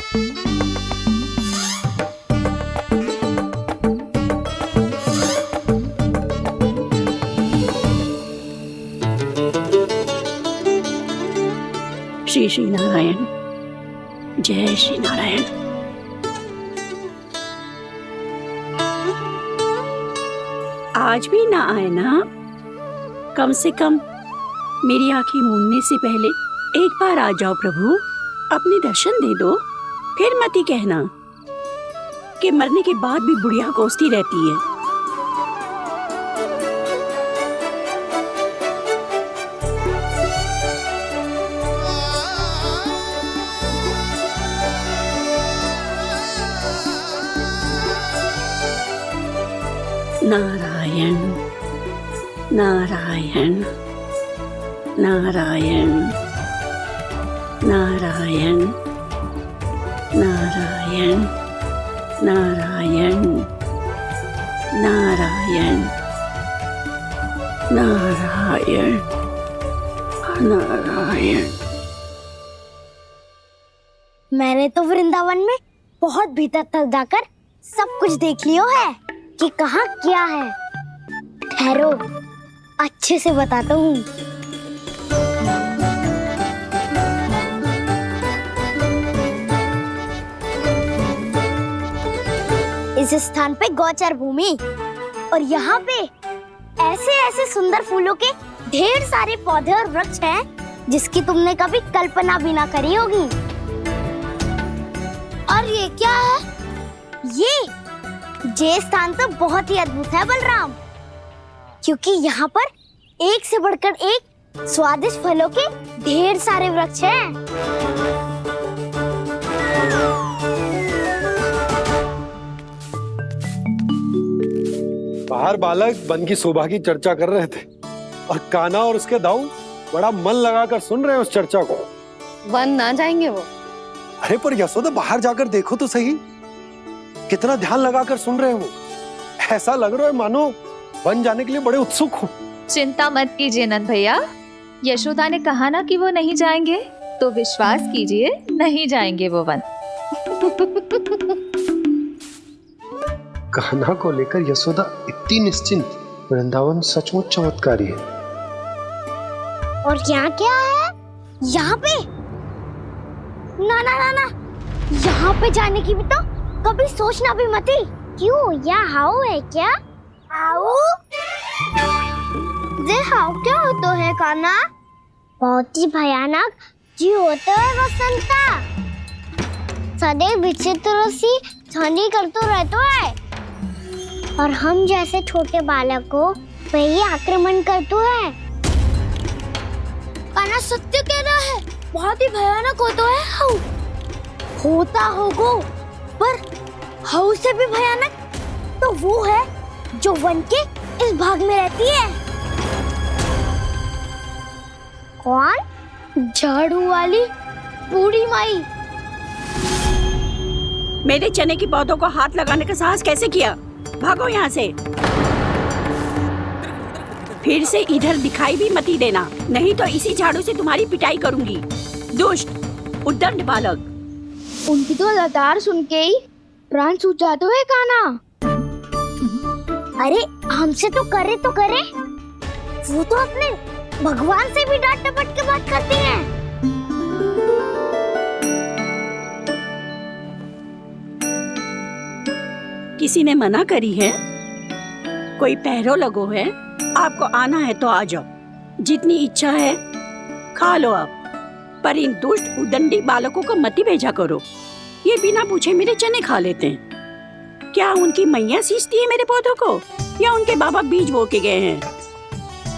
श्री श्री नारायण, जय श्री नारायण। आज भी ना आए ना? कम से कम मेरी आंखें मूंदने से पहले एक बार आ जाओ प्रभु, अपने दर्शन दे दो। फिर मत ही कहना कि मरने के बाद भी बुढ़िया कोसती रहती है। नारायण नारायण नारायण नारायण नारायण नारायण नारायण नारायण नारायण। मैंने तो वृंदावन में बहुत भीतर तक जाकर सब कुछ देख लियो है कि कहाँ क्या है। ठहरो, अच्छे से बताता हूँ। इस स्थान पे गौचर भूमि, और यहाँ पे ऐसे ऐसे सुंदर फूलों के ढेर सारे पौधे और वृक्ष हैं जिसकी तुमने कभी कल्पना भी ना करी होगी। और ये क्या है? ये स्थान तो बहुत ही अद्भुत है बलराम, क्योंकि यहाँ पर एक से बढ़कर एक स्वादिष्ट फलों के ढेर सारे वृक्ष हैं। बाहर बालक वन की शोभा की चर्चा कर रहे थे और कान्हा और उसके दाऊ बड़ा मन लगाकर सुन रहे हैं उस चर्चा को। वन ना जाएंगे वो? अरे पर यशोदा, बाहर जाकर देखो तो सही, कितना ध्यान लगाकर सुन रहे हैं वो। ऐसा लग रहा है मानो वन जाने के लिए बड़े उत्सुक हो। चिंता मत कीजिए नंद भैया, यशोदा ने कहा ना कि वो नहीं जाएंगे, तो विश्वास कीजिए नहीं जाएंगे वो वन। कान्हा को लेकर यशोदा इतनी निश्चिंत, वृंदावन सचमुच चमत्कारी है। और यहाँ क्या है? यहाँ पे ना ना ना ना, यहाँ पे जाने की भी तो कभी सोचना भी मत ही। क्यों, यहाँ हाउ है क्या? हाउ? ये हाउ क्या होता है कान्हा? बहुत ही भयानक जी होता है वसंता, सदैव विचित्र सी ध्वनि करते रहता है। और हम जैसे छोटे बालक को वही आक्रमण करते हैं। कान्हा सत्य कह रहा है, बहुत ही भयानक होता है हाउ। होता होगो, पर हाउ से भी भयानक तो वो है जो वन के इस भाग में रहती है। कौन? झाड़ू वाली बूढ़ी माई। मेरे चने की पौधों को हाथ लगाने का साहस कैसे किया? भागो यहाँ से। फिर से इधर दिखाई भी मती देना, नहीं तो इसी झाड़ू से तुम्हारी पिटाई करूंगी। दुष्ट उद्दंड बालक। उनकी तो लतार सुन के ही प्राण सूझ जाते हुए कान्हा। अरे हमसे तो करे, वो तो अपने भगवान से भी डांट डपट के बात करती हैं। किसी ने मना करी है? कोई पहरो लगो है? आपको आना है तो आ जाओ, जितनी इच्छा है खा लो आप, पर इन दुष्ट उदंडी बालकों को मत भेजा करो। ये बिना पूछे मेरे चने खा लेते हैं। क्या उनकी मैया सींचती है मेरे पौधों को, या उनके बाबा बीज बो के गए हैं?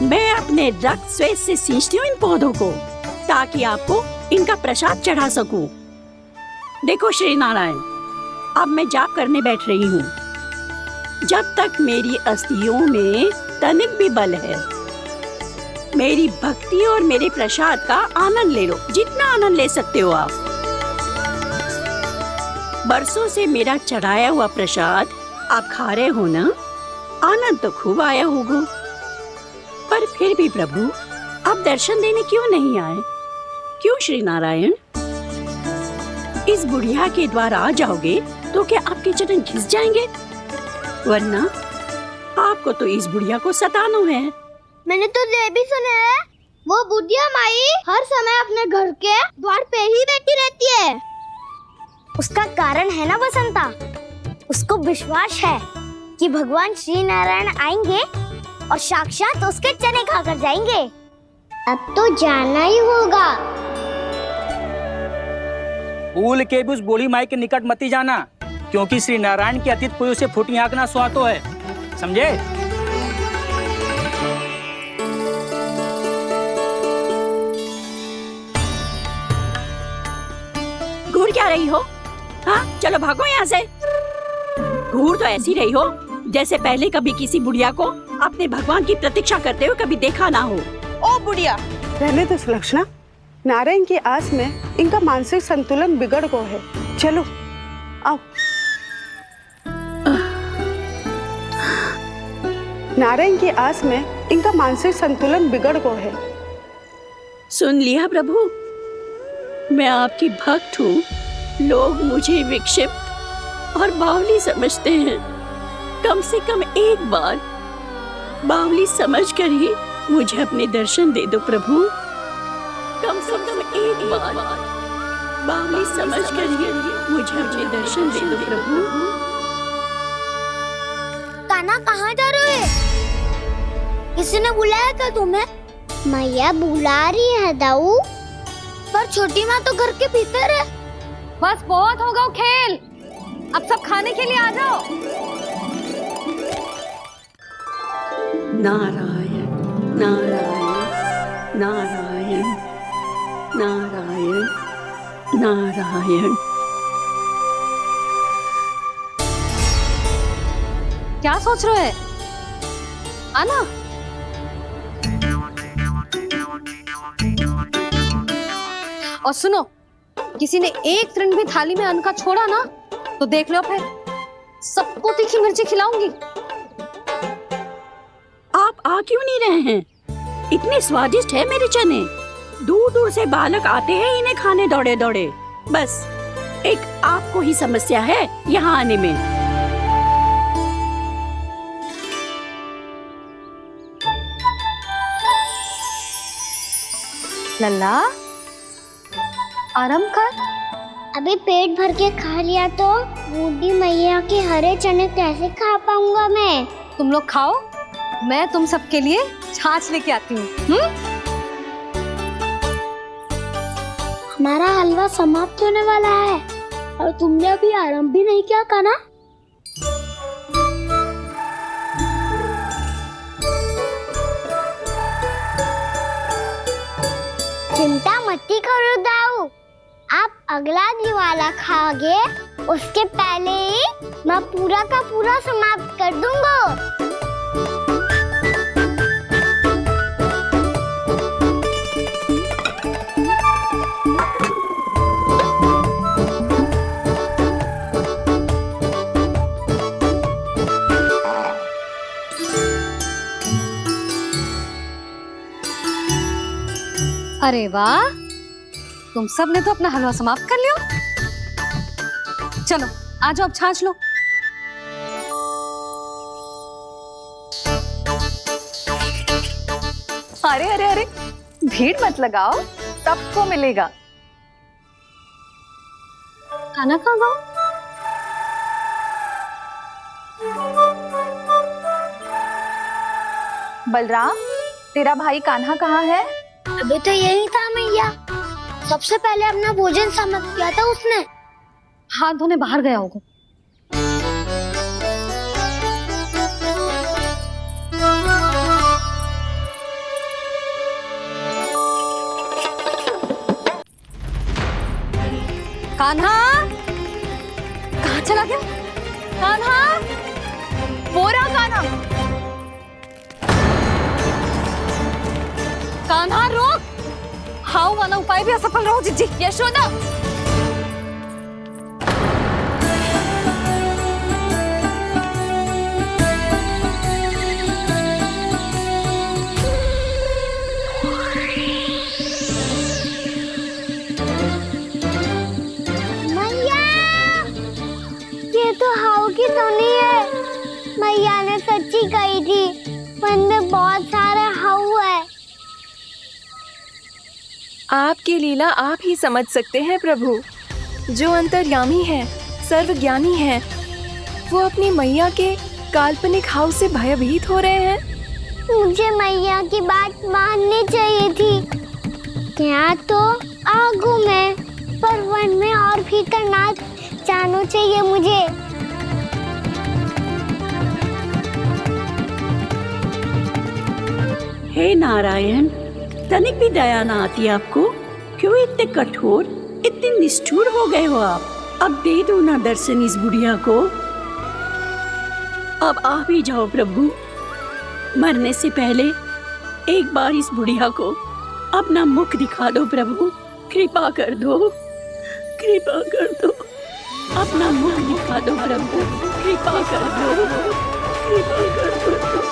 मैं अपने रक्त स्वेद से सींचती हूँ इन पौधों को, ताकि आपको इनका प्रसाद चढ़ा सकूं। देखो श्री नारायण, अब मैं जाप करने बैठ रही हूँ। जब तक मेरी अस्थियों में तनिक भी बल है, मेरी भक्ति और मेरे प्रसाद का आनंद ले लो, जितना आनंद ले सकते हो आप। बरसों से मेरा चढ़ाया हुआ प्रसाद आप खा रहे हो ना, आनंद तो खूब आया होगा। पर फिर भी प्रभु, आप दर्शन देने क्यों नहीं आए? क्यों श्री नारायण? इस बुढ़िया के द्वार आ जाओगे तो क्या आपके चरण घिस जाएंगे? वरना आपको तो इस बुढ़िया को सताना है। मैंने तो ये भी सुना है, वो बुढ़िया माई हर समय अपने घर के द्वार पे ही बैठी रहती है। उसका कारण है ना बसंता, उसको विश्वास है कि भगवान श्री नारायण आएंगे और साक्षात उसके चने खाकर जाएंगे। अब तो जाना ही होगा। भूल के भी उस बूढ़ी माई के निकट मती जाना, क्योंकि श्री नारायण की अतीत पुरुष से फूटी आंख ना सुहातो है, समझे? घूर क्या रही हो? हाँ, चलो भागो यहाँ से। घूर तो ऐसी रही हो जैसे पहले कभी किसी बुढ़िया को अपने भगवान की प्रतीक्षा करते हुए कभी देखा ना हो। ओ बुढ़िया, रहने दो सुलक्षणा। नारायण की आस में इनका मानसिक संतुलन बिगड़ गया है। चलो आओ। नारायण की आस में इनका मानसिक संतुलन बिगड़ गया है। सुन लिया प्रभु, मैं आपकी भक्त हूँ। लोग मुझे विक्षिप्त और बावली समझते हैं। कम से कम एक बार बावली समझकर ही मुझे अपने दर्शन दे दो प्रभु। कम से कम एक बार बावली समझकर ही मुझे अपने दर्शन दे दो प्रभु। कान्हा कहाँ जा रहे हो? किसी ने बुलाया था तुम्हें? मैया बुला रही है दाऊ, पर छोटी माँ तो घर के भीतर है। बस बहुत हो गया खेल, अब सब खाने के लिए आ जाओ। नारायण नारायण नारायण नारायण नारायण। क्या सोच रहे हैं? आना। और सुनो, किसी ने एक तृण भी थाली में अन्न का छोड़ा ना, तो देख लो फिर सबको तीखी मिर्ची खिलाऊंगी। आप आ क्यों नहीं रहे हैं? इतने स्वादिष्ट है मेरे चने। दूर दूर से बालक आते हैं इन्हें खाने दौड़े दौड़े। बस एक आपको ही समस्या है यहाँ आने में। लल्ला, आराम कर। अभी पेट भर के खा लिया तो बूढ़ी मैया के हरे चने कैसे खा पाऊंगा मैं? तुम लोग खाओ, मैं तुम सबके लिए छाछ लेके आती हूँ। हमारा हलवा समाप्त होने वाला है और तुमने अभी आराम भी नहीं किया कान्हा। चिंता मत करो दाऊ, आप अगला दिवाला खाओगे उसके पहले ही मैं पूरा का पूरा समाप्त कर दूंगा। अरे वाह, तुम सब ने तो अपना हलवा समाप्त कर लिया। चलो आ जाओ, अब छाछ लो। अरे अरे अरे, भीड़ मत लगाओ, सबको मिलेगा। खाना खा गो। बलराम, तेरा भाई कान्हा कहाँ है? अभी तो यही था मैया, सबसे पहले अपना भोजन समाप्त किया था उसने। हाथ धोने बाहर गया होगा। कान्हा कहाँ चला गया? कान्हा, वो रहा कान्हा। कान्हा रोक, हाउ वाला उपाय भी असफल रहो जिज्जी। यशोदा, मैया, ये तो हाउ की धुनी है। मैया ने सच्ची कही थी, वन में बहुत सारे हाउ है। आपकी लीला आप ही समझ सकते हैं प्रभु। जो अंतर्यामी है, सर्वज्ञानी है, वो अपनी मैया के काल्पनिक हाव से भयभीत हो रहे हैं। मुझे मैया की बात माननी चाहिए थी। यहाँ तो आगू में, पर वन में और भीतर ना जाना चाहिए मुझे। हे नारायण, तनिक भी दया ना आती आपको? क्यों इतने कठोर, इतने निष्ठुर हो गए हो आप? अब दे दो ना दर्शन इस बुढ़िया को। अब आ भी जाओ प्रभु, मरने से पहले एक बार इस बुढ़िया को अपना मुख दिखा दो प्रभु। कृपा कर दो, कृपा कर दो, अपना मुख दिखा दो प्रभु। कृपा कर दो, कृपा कर दो।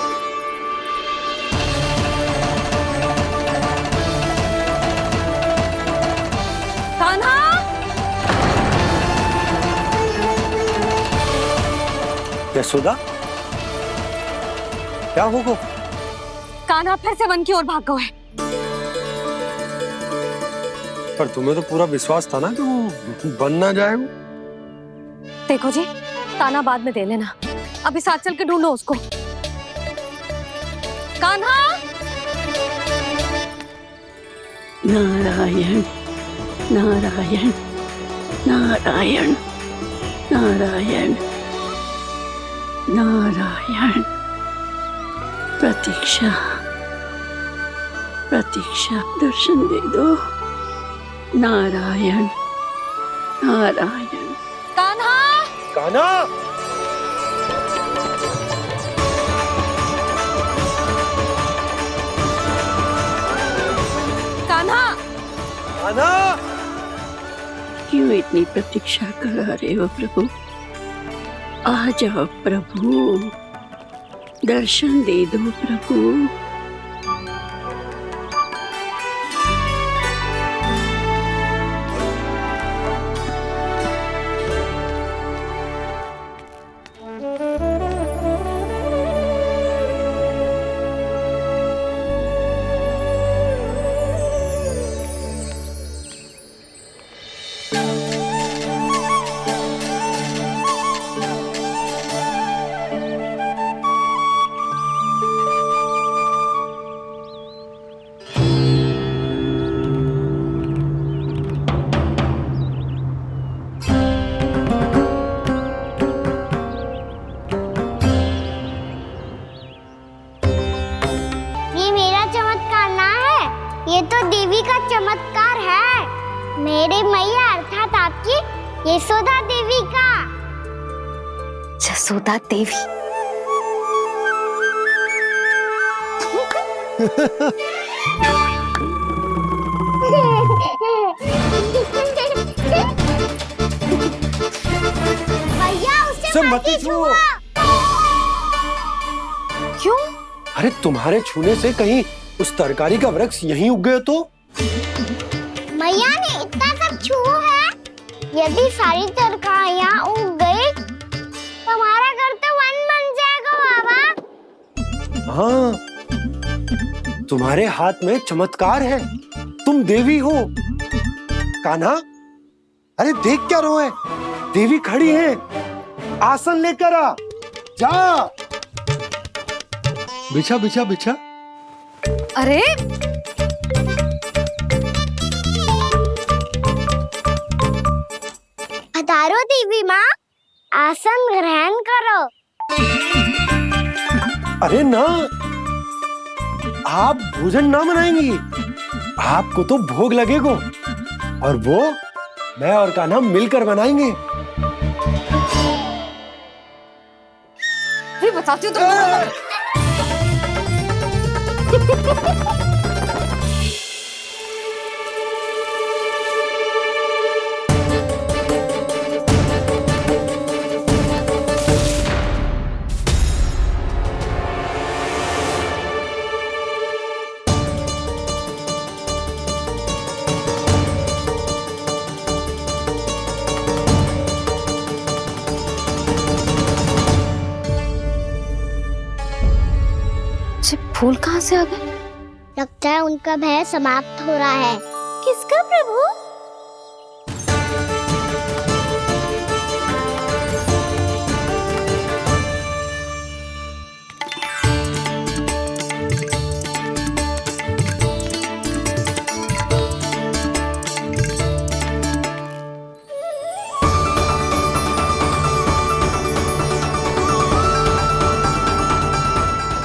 कान्हा, यशोदा, क्या होगा? कान्हा फिर से वन की ओर भाग गए। पर तुम्हें तो पूरा विश्वास था ना कि वो बन ना जाए। देखो जी, ताना बाद में दे लेना, अभी साथ चल के ढूंढो उसको। कान्हा, नारायण नारायण नारायण नारायण नारायण। प्रतीक्षा प्रतीक्षा, दर्शन दे दो। नारायण नारायण। कान्हा, कान्हा, कान्हा, कान्हा। क्यों इतनी प्रतीक्षा करा रहे हो प्रभु? आ जाओ प्रभु, दर्शन दे दो प्रभु। ये तो देवी का चमत्कार है, मेरे मैया अर्थात आपकी यशोदा देवी का। जसोदा देवी। भैया उसे सब मत मत ही छुओ। छुओ। क्यों? अरे तुम्हारे छूने से कहीं उस तरकारी का वृक्ष यहीं उग गए तो? मैया ने इतना सब छुआ है, यदि सारी तरकारियां उग गई तो हमारा घर तो वन बन जाएगा बाबा। हाँ, तुम्हारे हाथ में चमत्कार है, तुम देवी हो। कान्हा, अरे देख क्या रोए, देवी खड़ी है, आसन लेकर आ, जा। बिछा बिछा बिछा। अरे पधारो देवी माँ, आसन ग्रहण करो। अरे ना, आप भोजन ना मनाएंगी, आपको तो भोग लगेगा और वो मैं और कान्हा मिलकर बनाएंगे। भी बताती हूँ तुमको। फूल कहाँ से आ गए? लगता है उनका भय समाप्त हो रहा है। किसका प्रभु?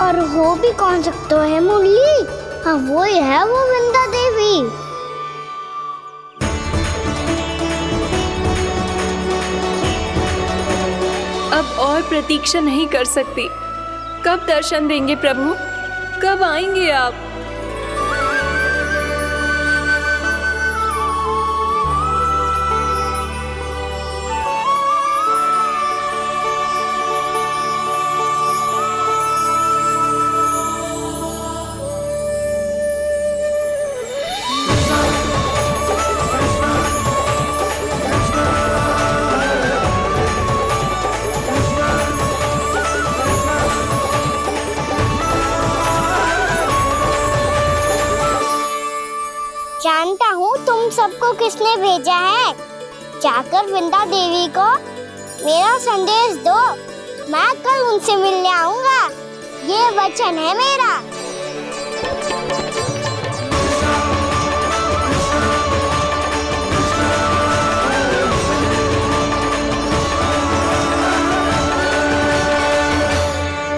और हो भी कौन सकता है मुरली? हाँ वो ही है, वो वृंदा देवी। अब और प्रतीक्षा नहीं कर सकती। कब दर्शन देंगे प्रभु? कब आएंगे आप? जानता हूँ तुम सबको किसने भेजा है। जाकर वृंदा देवी को मेरा संदेश दो, मैं कल उनसे मिलने आऊंगा, ये वचन है मेरा।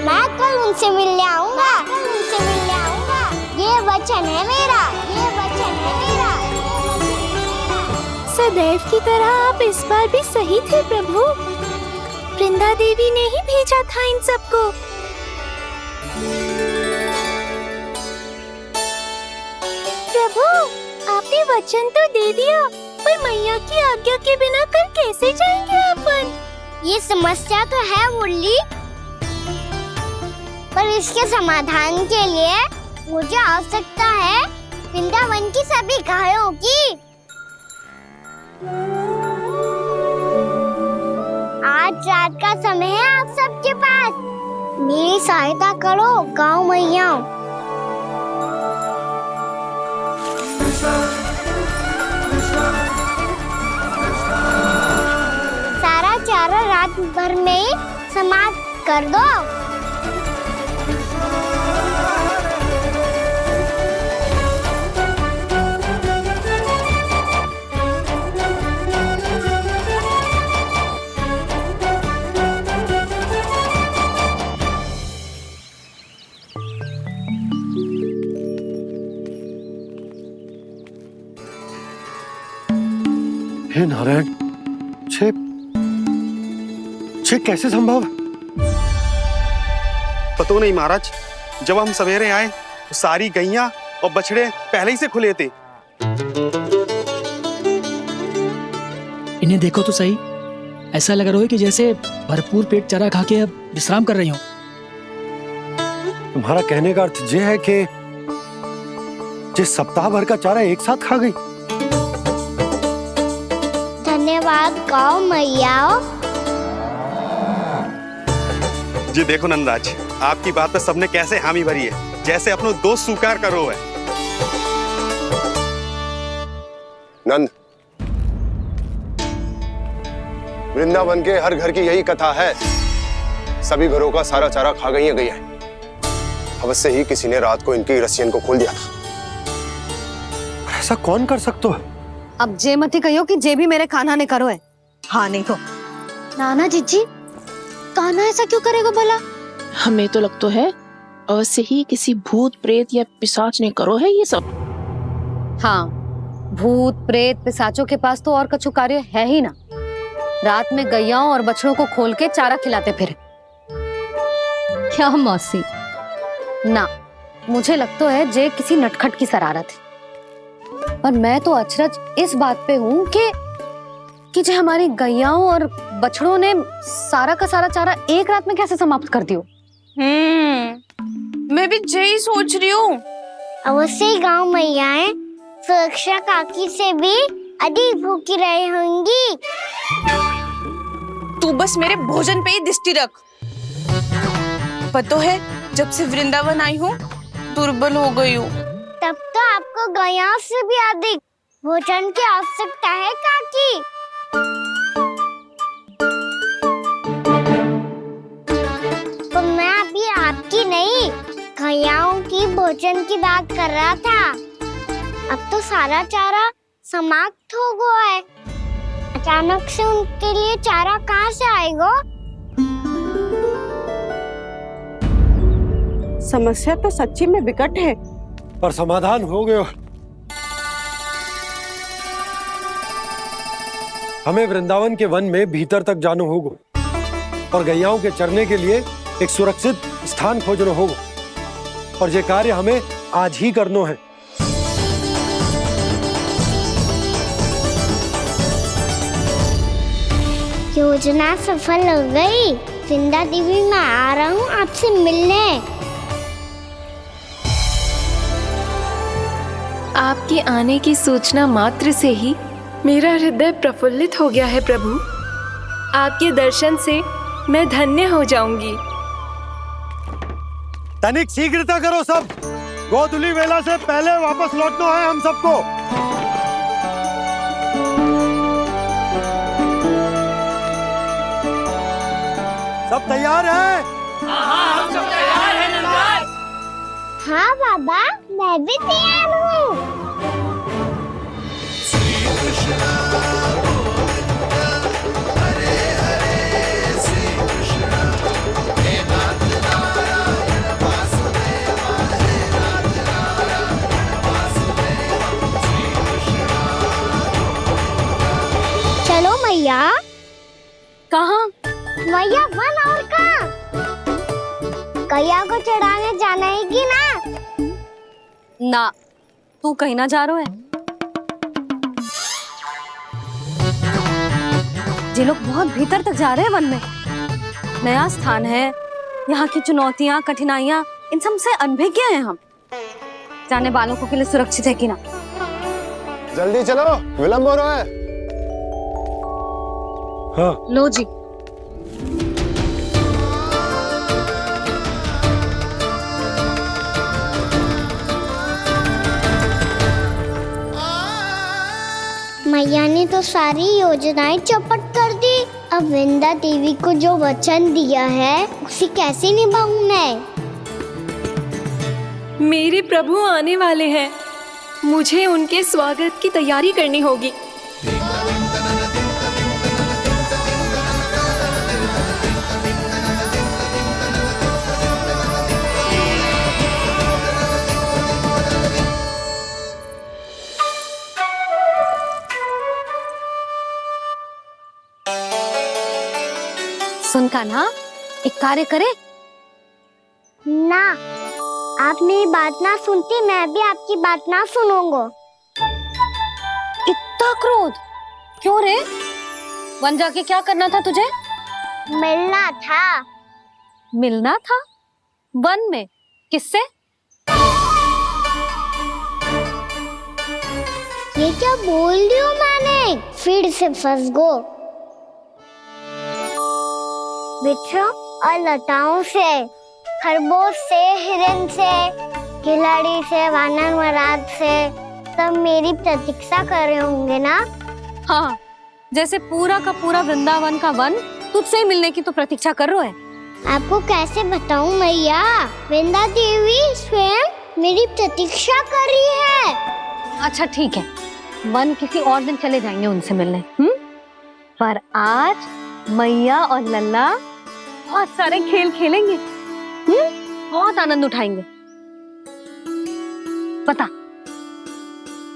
मैं कल उनसे मिलने आऊंगा, ये वचन है मेरा, ये वचन है मेरा। सदैव की तरह आप इस बार भी सही थे प्रभु। वृंदा देवी ने ही भेजा था इन सबको। प्रभु, आपने वचन तो दे दिया, पर मैया की आज्ञा के बिना कल कैसे जाएंगे अपन? ये समस्या तो है मुरली, पर इसके समाधान के लिए मुझे आवश्यकता है वृंदावन की सभी गायों की। आज रात का समय है आप सबके पास, मेरी सहायता करो गाँव मैया। सारा चारा रात भर में ही समाप्त कर दो। हे नारायण, छे कैसे संभव? पता नहीं महाराज, जब हम सवेरे आए तो सारी गैया और बछड़े पहले ही से खुले थे। इन्हें देखो तो सही, ऐसा लग रहा है कि जैसे भरपूर पेट चारा खा के अब विश्राम कर रही हो। तुम्हारा कहने का अर्थ ये है कि जिस सप्ताह भर का चारा एक साथ खा गई। धन्यवाद गौ मैया। जी देखो नंदराज, आपकी बात पर सबने कैसे हामी भरी है, जैसे अपनो दोस्त स्वीकार करो है। नंद, वृंदावन के हर घर की यही कथा है। सभी घरों का सारा चारा खा गई है गैया। अवश्य ही किसी ने रात को इनकी रस्सियन को खोल दिया था। ऐसा कौन कर सकता है? अब जे मती कहियो कि जे भी मेरे कान्हा ने करो है। हाँ नहीं तो नाना जीजी, कान्हा ऐसा क्यों करेगा भला? हमें तो लगता है अवश्य ही किसी भूत प्रेत या पिशाच ने करो है ये सब। हाँ, भूत प्रेत पिशाचों के पास तो और कछु कार्य है ही ना। रात में गैयाओं और बछड़ों को खोल के चारा खिलाते फिर। क्या मौसी? ना, मुझे लगता है जे किसी नटखट की शरारत है। पर मैं तो अचरज इस बात पे हूँ कि जो हमारी गैयाओं और बछड़ों ने सारा का सारा चारा एक रात में कैसे समाप्त कर दियो। मैं भी यही सोच रही हूँ। अवश्य गांव मैयाएं सुरक्षा काकी से भी अधिक भूखी रही होंगी। तू बस मेरे भोजन पे ही दृष्टि रख। पता है, जब से वृंदावन आई हूँ दुर्बल हो गई हूँ। तब तो आपको गैयाओं से भी अधिक भोजन की आवश्यकता है काकी। तो मैं अभी आपकी नहीं, गैयाओं की भोजन की बात कर रहा था। अब तो सारा चारा समाप्त हो गया है। अचानक से उनके लिए चारा कहाँ से आएगा? समस्या तो सच्ची में विकट है, पर समाधान हो गयो। हमें वृंदावन के वन में भीतर तक जाना होगा और गैयाओं के चरने के लिए एक सुरक्षित स्थान खोजना होगा, और ये कार्य हमें आज ही करना है। योजना सफल हो गई। वृंदा देवी, मैं आ रहा हूँ आपसे मिलने। आपके आने की सूचना मात्र से ही मेरा हृदय प्रफुल्लित हो गया है प्रभु। आपके दर्शन से मैं धन्य हो जाऊंगी। तनिक शीघ्रता करो सब, गोधुली वेला से पहले वापस लौटना है हम सबको। सब तैयार है? हाँ, हम सब तैयार हैं नंदराज। हाँ बाबा, मैं भी तैयार हूँ। चलो मैया। कहाँ? मैया वन और कहाँ? गैया को चढ़ाने जाना है कि ना? ना, तू कहीं ना जा रहा है। ये लोग बहुत भीतर तक जा रहे हैं वन में। नया स्थान है, यहाँ की चुनौतियाँ कठिनाइयाँ इन सब से अनभिज्ञ हैं हम। जाने वालों के लिए सुरक्षित है कि ना? जल्दी चलो, विलंब हो रहा है। हाँ। लो जी। मैया ने तो सारी योजनाएं चौपट कर दी। अब वृंदा देवी को जो वचन दिया है उसे कैसे निभाऊं मैं? मेरे प्रभु आने वाले हैं, मुझे उनके स्वागत की तैयारी करनी होगी। कान्हा, एक कार्य करे? ना, आप मेरी बात ना सुनती, मैं भी आपकी बात ना सुनूंगा। इतना क्रोध क्यों रे? वन जाके क्या करना था तुझे? मिलना था। मिलना था? वन में? किससे? ये क्या बोल रही हूँ मैंने? फिर से फंस गो। बिच्छू और लताओं से, खरगोश से, हिरन से, खिलाड़ी से, वानर महाराज से, सब मेरी प्रतीक्षा कर रहे होंगे ना? हाँ, जैसे पूरा का पूरा वृंदावन का वन तुझसे ही मिलने की तो प्रतीक्षा कर रहा है। आपको कैसे बताऊं मैया? वृंदा देवी स्वयं मेरी प्रतीक्षा कर रही है। अच्छा ठीक है, वन किसी और दिन चले जाएंगे उनसे मिलने। पर आज मैया और लल्ला बहुत सारे खेल खेलेंगे। बहुत आनंद उठाएंगे। पता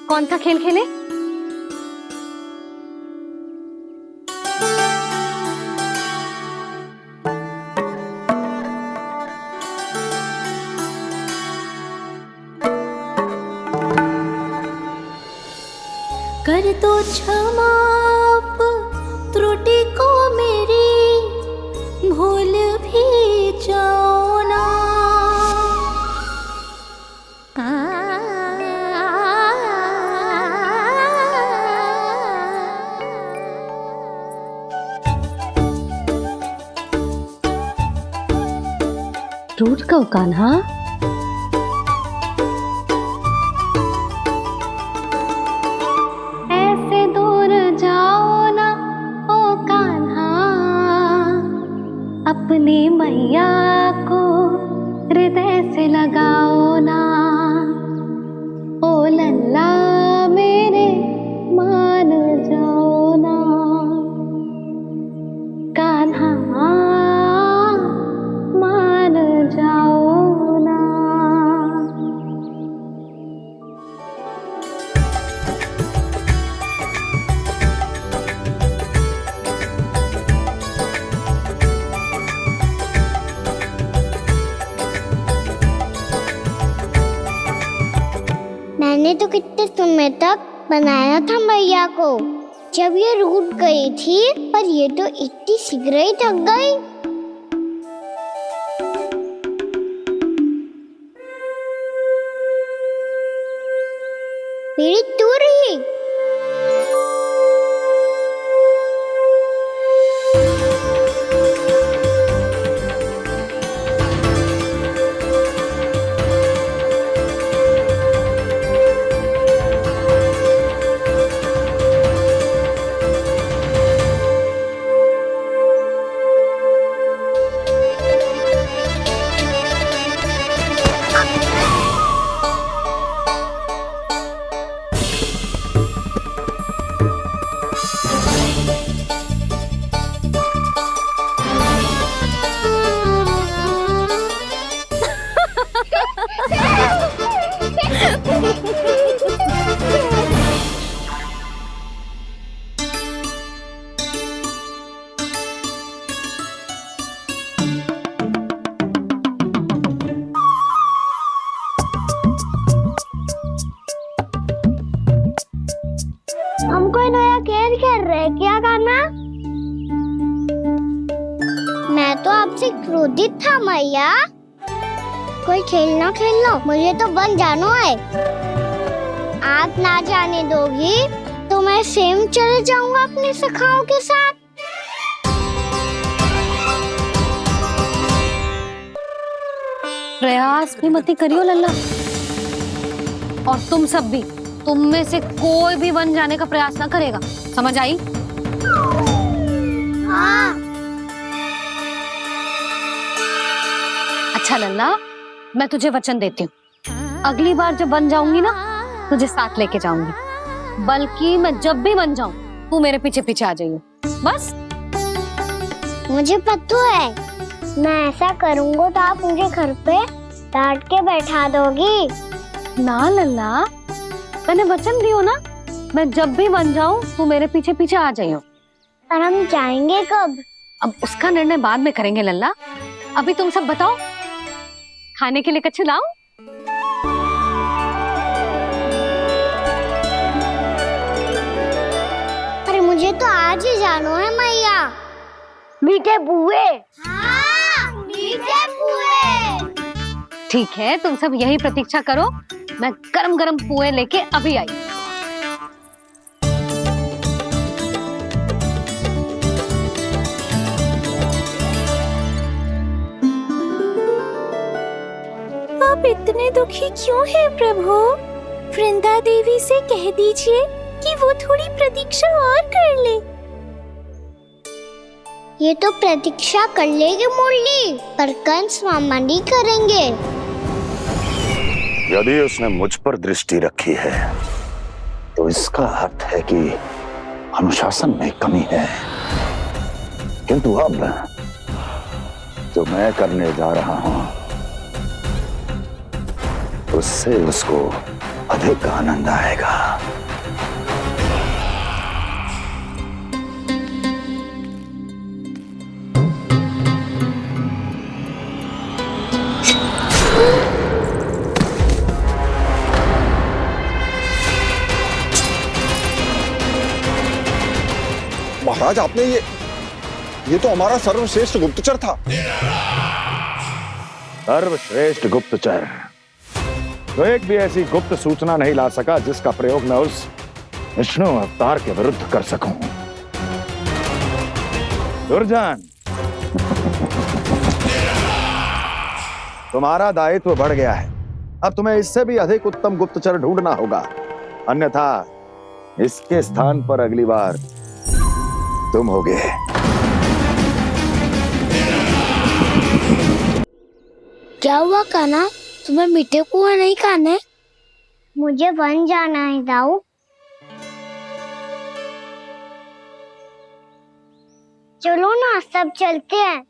कौन सा खेल खेले? कर दो क्षमा त्रुटि को मेरी, भूल भी जाओ ना। टूट गओ कान्हा? ऐसे दूर जाओ ना ओ कान्हा, अपनी मैया को हृदय से लगाओ ना। ओ लल्ला मेरे मान जाओ ना, कान्हा मान जाओ ना। मैंने तो कितने समय तक बनाया था मैया को, जब ये रूठ गई थी, पर ये तो इतनी शीघ्र ही थक गई। मेरी दूर ही। हम कोई नया खेल खेल रहे हैं क्या करना? मैं तो आपसे क्रोधित था मैया। कोई खेलना खेलना, मुझे तो वन जाना है। आप ना जाने दोगी तो मैं स्वयं चले जाऊंगा अपने सखाओं के साथ। प्रयास भी मत करियो लल्ला, और तुम सब भी, तुम में से कोई भी वन जाने का प्रयास ना करेगा, समझ आई? हाँ। अच्छा लल्ला, मैं तुझे वचन देती हूँ, अगली बार जब वन जाऊंगी ना, तुझे साथ लेके जाऊंगी। बल्कि मैं जब भी वन जाऊं, तू मेरे पीछे पीछे आ जाइए, बस। मुझे पता है, मैं ऐसा करूंगा तो आप मुझे घर पे डांट के बैठा दोगी। ना लल्ला, मैंने वचन दियो ना, मैं जब भी वन जाऊं तू मेरे पीछे पीछे आ जाइयो। पर हम जाएंगे कब? अब उसका निर्णय बाद में करेंगे लल्ला। अभी तुम सब बताओ, खाने के लिए कुछ लाऊं? अरे मुझे तो आज ही जाना है मैया। मीठे बुए। हाँ, मीठे बुए। ठीक है, तुम सब यही प्रतीक्षा करो, मैं गरम गरम पुए लेके अभी आई। आप इतने दुखी क्यों हैं प्रभु? वृंदा देवी से कह दीजिए कि वो थोड़ी प्रतीक्षा और कर ले। ये तो प्रतीक्षा कर लेगी मुरली, पर कंस मामा नहीं करेंगे। यदि उसने मुझ पर दृष्टि रखी है तो इसका अर्थ है कि अनुशासन में कमी है। किंतु अब जो मैं करने जा रहा हूं उससे उसको अधिक आनंद आएगा। महाराज, आपने ये तो हमारा सर्वश्रेष्ठ गुप्तचर था। सर्वश्रेष्ठ गुप्तचर तो एक भी ऐसी गुप्त सूचना नहीं ला सका जिसका प्रयोग मैं उस विष्णु अवतार के विरुद्ध कर सकूं। दुर्जन, तुम्हारा दायित्व बढ़ गया है। अब तुम्हें इससे भी अधिक उत्तम गुप्तचर ढूंढना होगा, अन्यथा इसके स्थान पर अगली बार तुम होगे। क्या हुआ कान्हा, तुम्हें मीठे कुआं नहीं खाने? मुझे वन जाना है दाऊ। चलो ना, सब चलते हैं।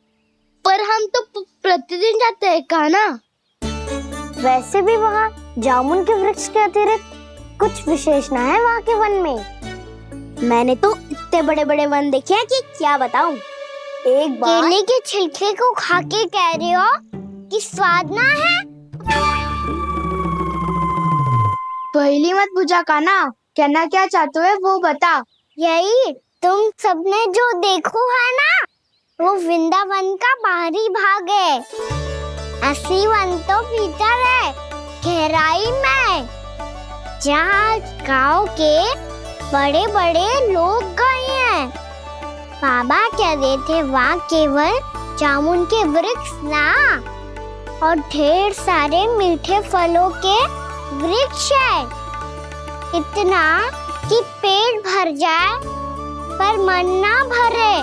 पर हम तो प्रतिदिन जाते हैं कान्हा। वैसे भी वहाँ जामुन के वृक्ष के अतिरिक्त कुछ विशेष ना है वहाँ के वन में। मैंने तो इतने बड़े बड़े वन देखे हैं कि क्या बताऊं। एक बार केले के छिलके को खा के कह रहे हो कि स्वाद ना है? पहली मत पूछा कान्हा, कहना क्या चाहते हो वो बता। यही तुम सबने जो देखो है ना, वो वृंदावन का बाहरी भाग है। असली वन तो भीतर है, गहराई में, जहाँ गाँव के बड़े बड़े लोग गए हैं। बाबा कह रहे थे वहाँ केवल जामुन के वृक्ष ना, और ढेर सारे मीठे फलों के वृक्ष है। इतना कि पेट भर जाए पर मन ना भरे।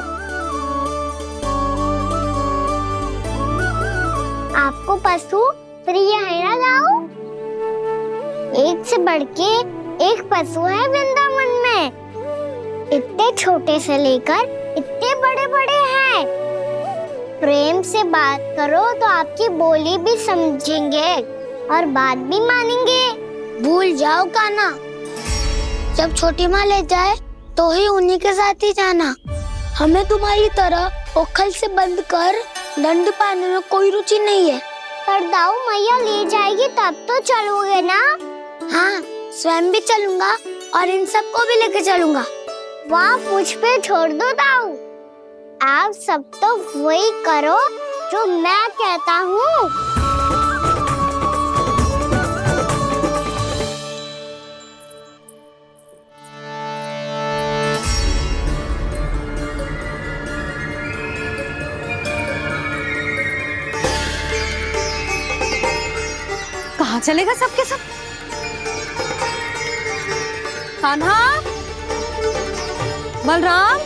आपको पशु प्रिय है ना दाऊ? एक से बढ़ के एक पशु है वृंदावन में। इतने छोटे से लेकर इतने बड़े बड़े हैं। प्रेम से बात करो तो आपकी बोली भी समझेंगे और बात भी मानेंगे। भूल जाओ कान्हा, जब छोटी माँ ले जाए तो ही उन्हीं के साथ ही जाना। हमें तुम्हारी तरह ओखल से बंद कर दंड पाने में कोई रुचि नहीं है। पर दाऊ मैया ले जाएगी तब तो चलोगे ना? हाँ, स्वयं भी चलूंगा और इन सबको भी लेके चलूंगा। वाह, मुझ पे छोड़ दो दाऊ। आप सब तो वही करो जो मैं कहता हूँ। कहाँ चलेगा सबके सब? कान्हा, बलराम,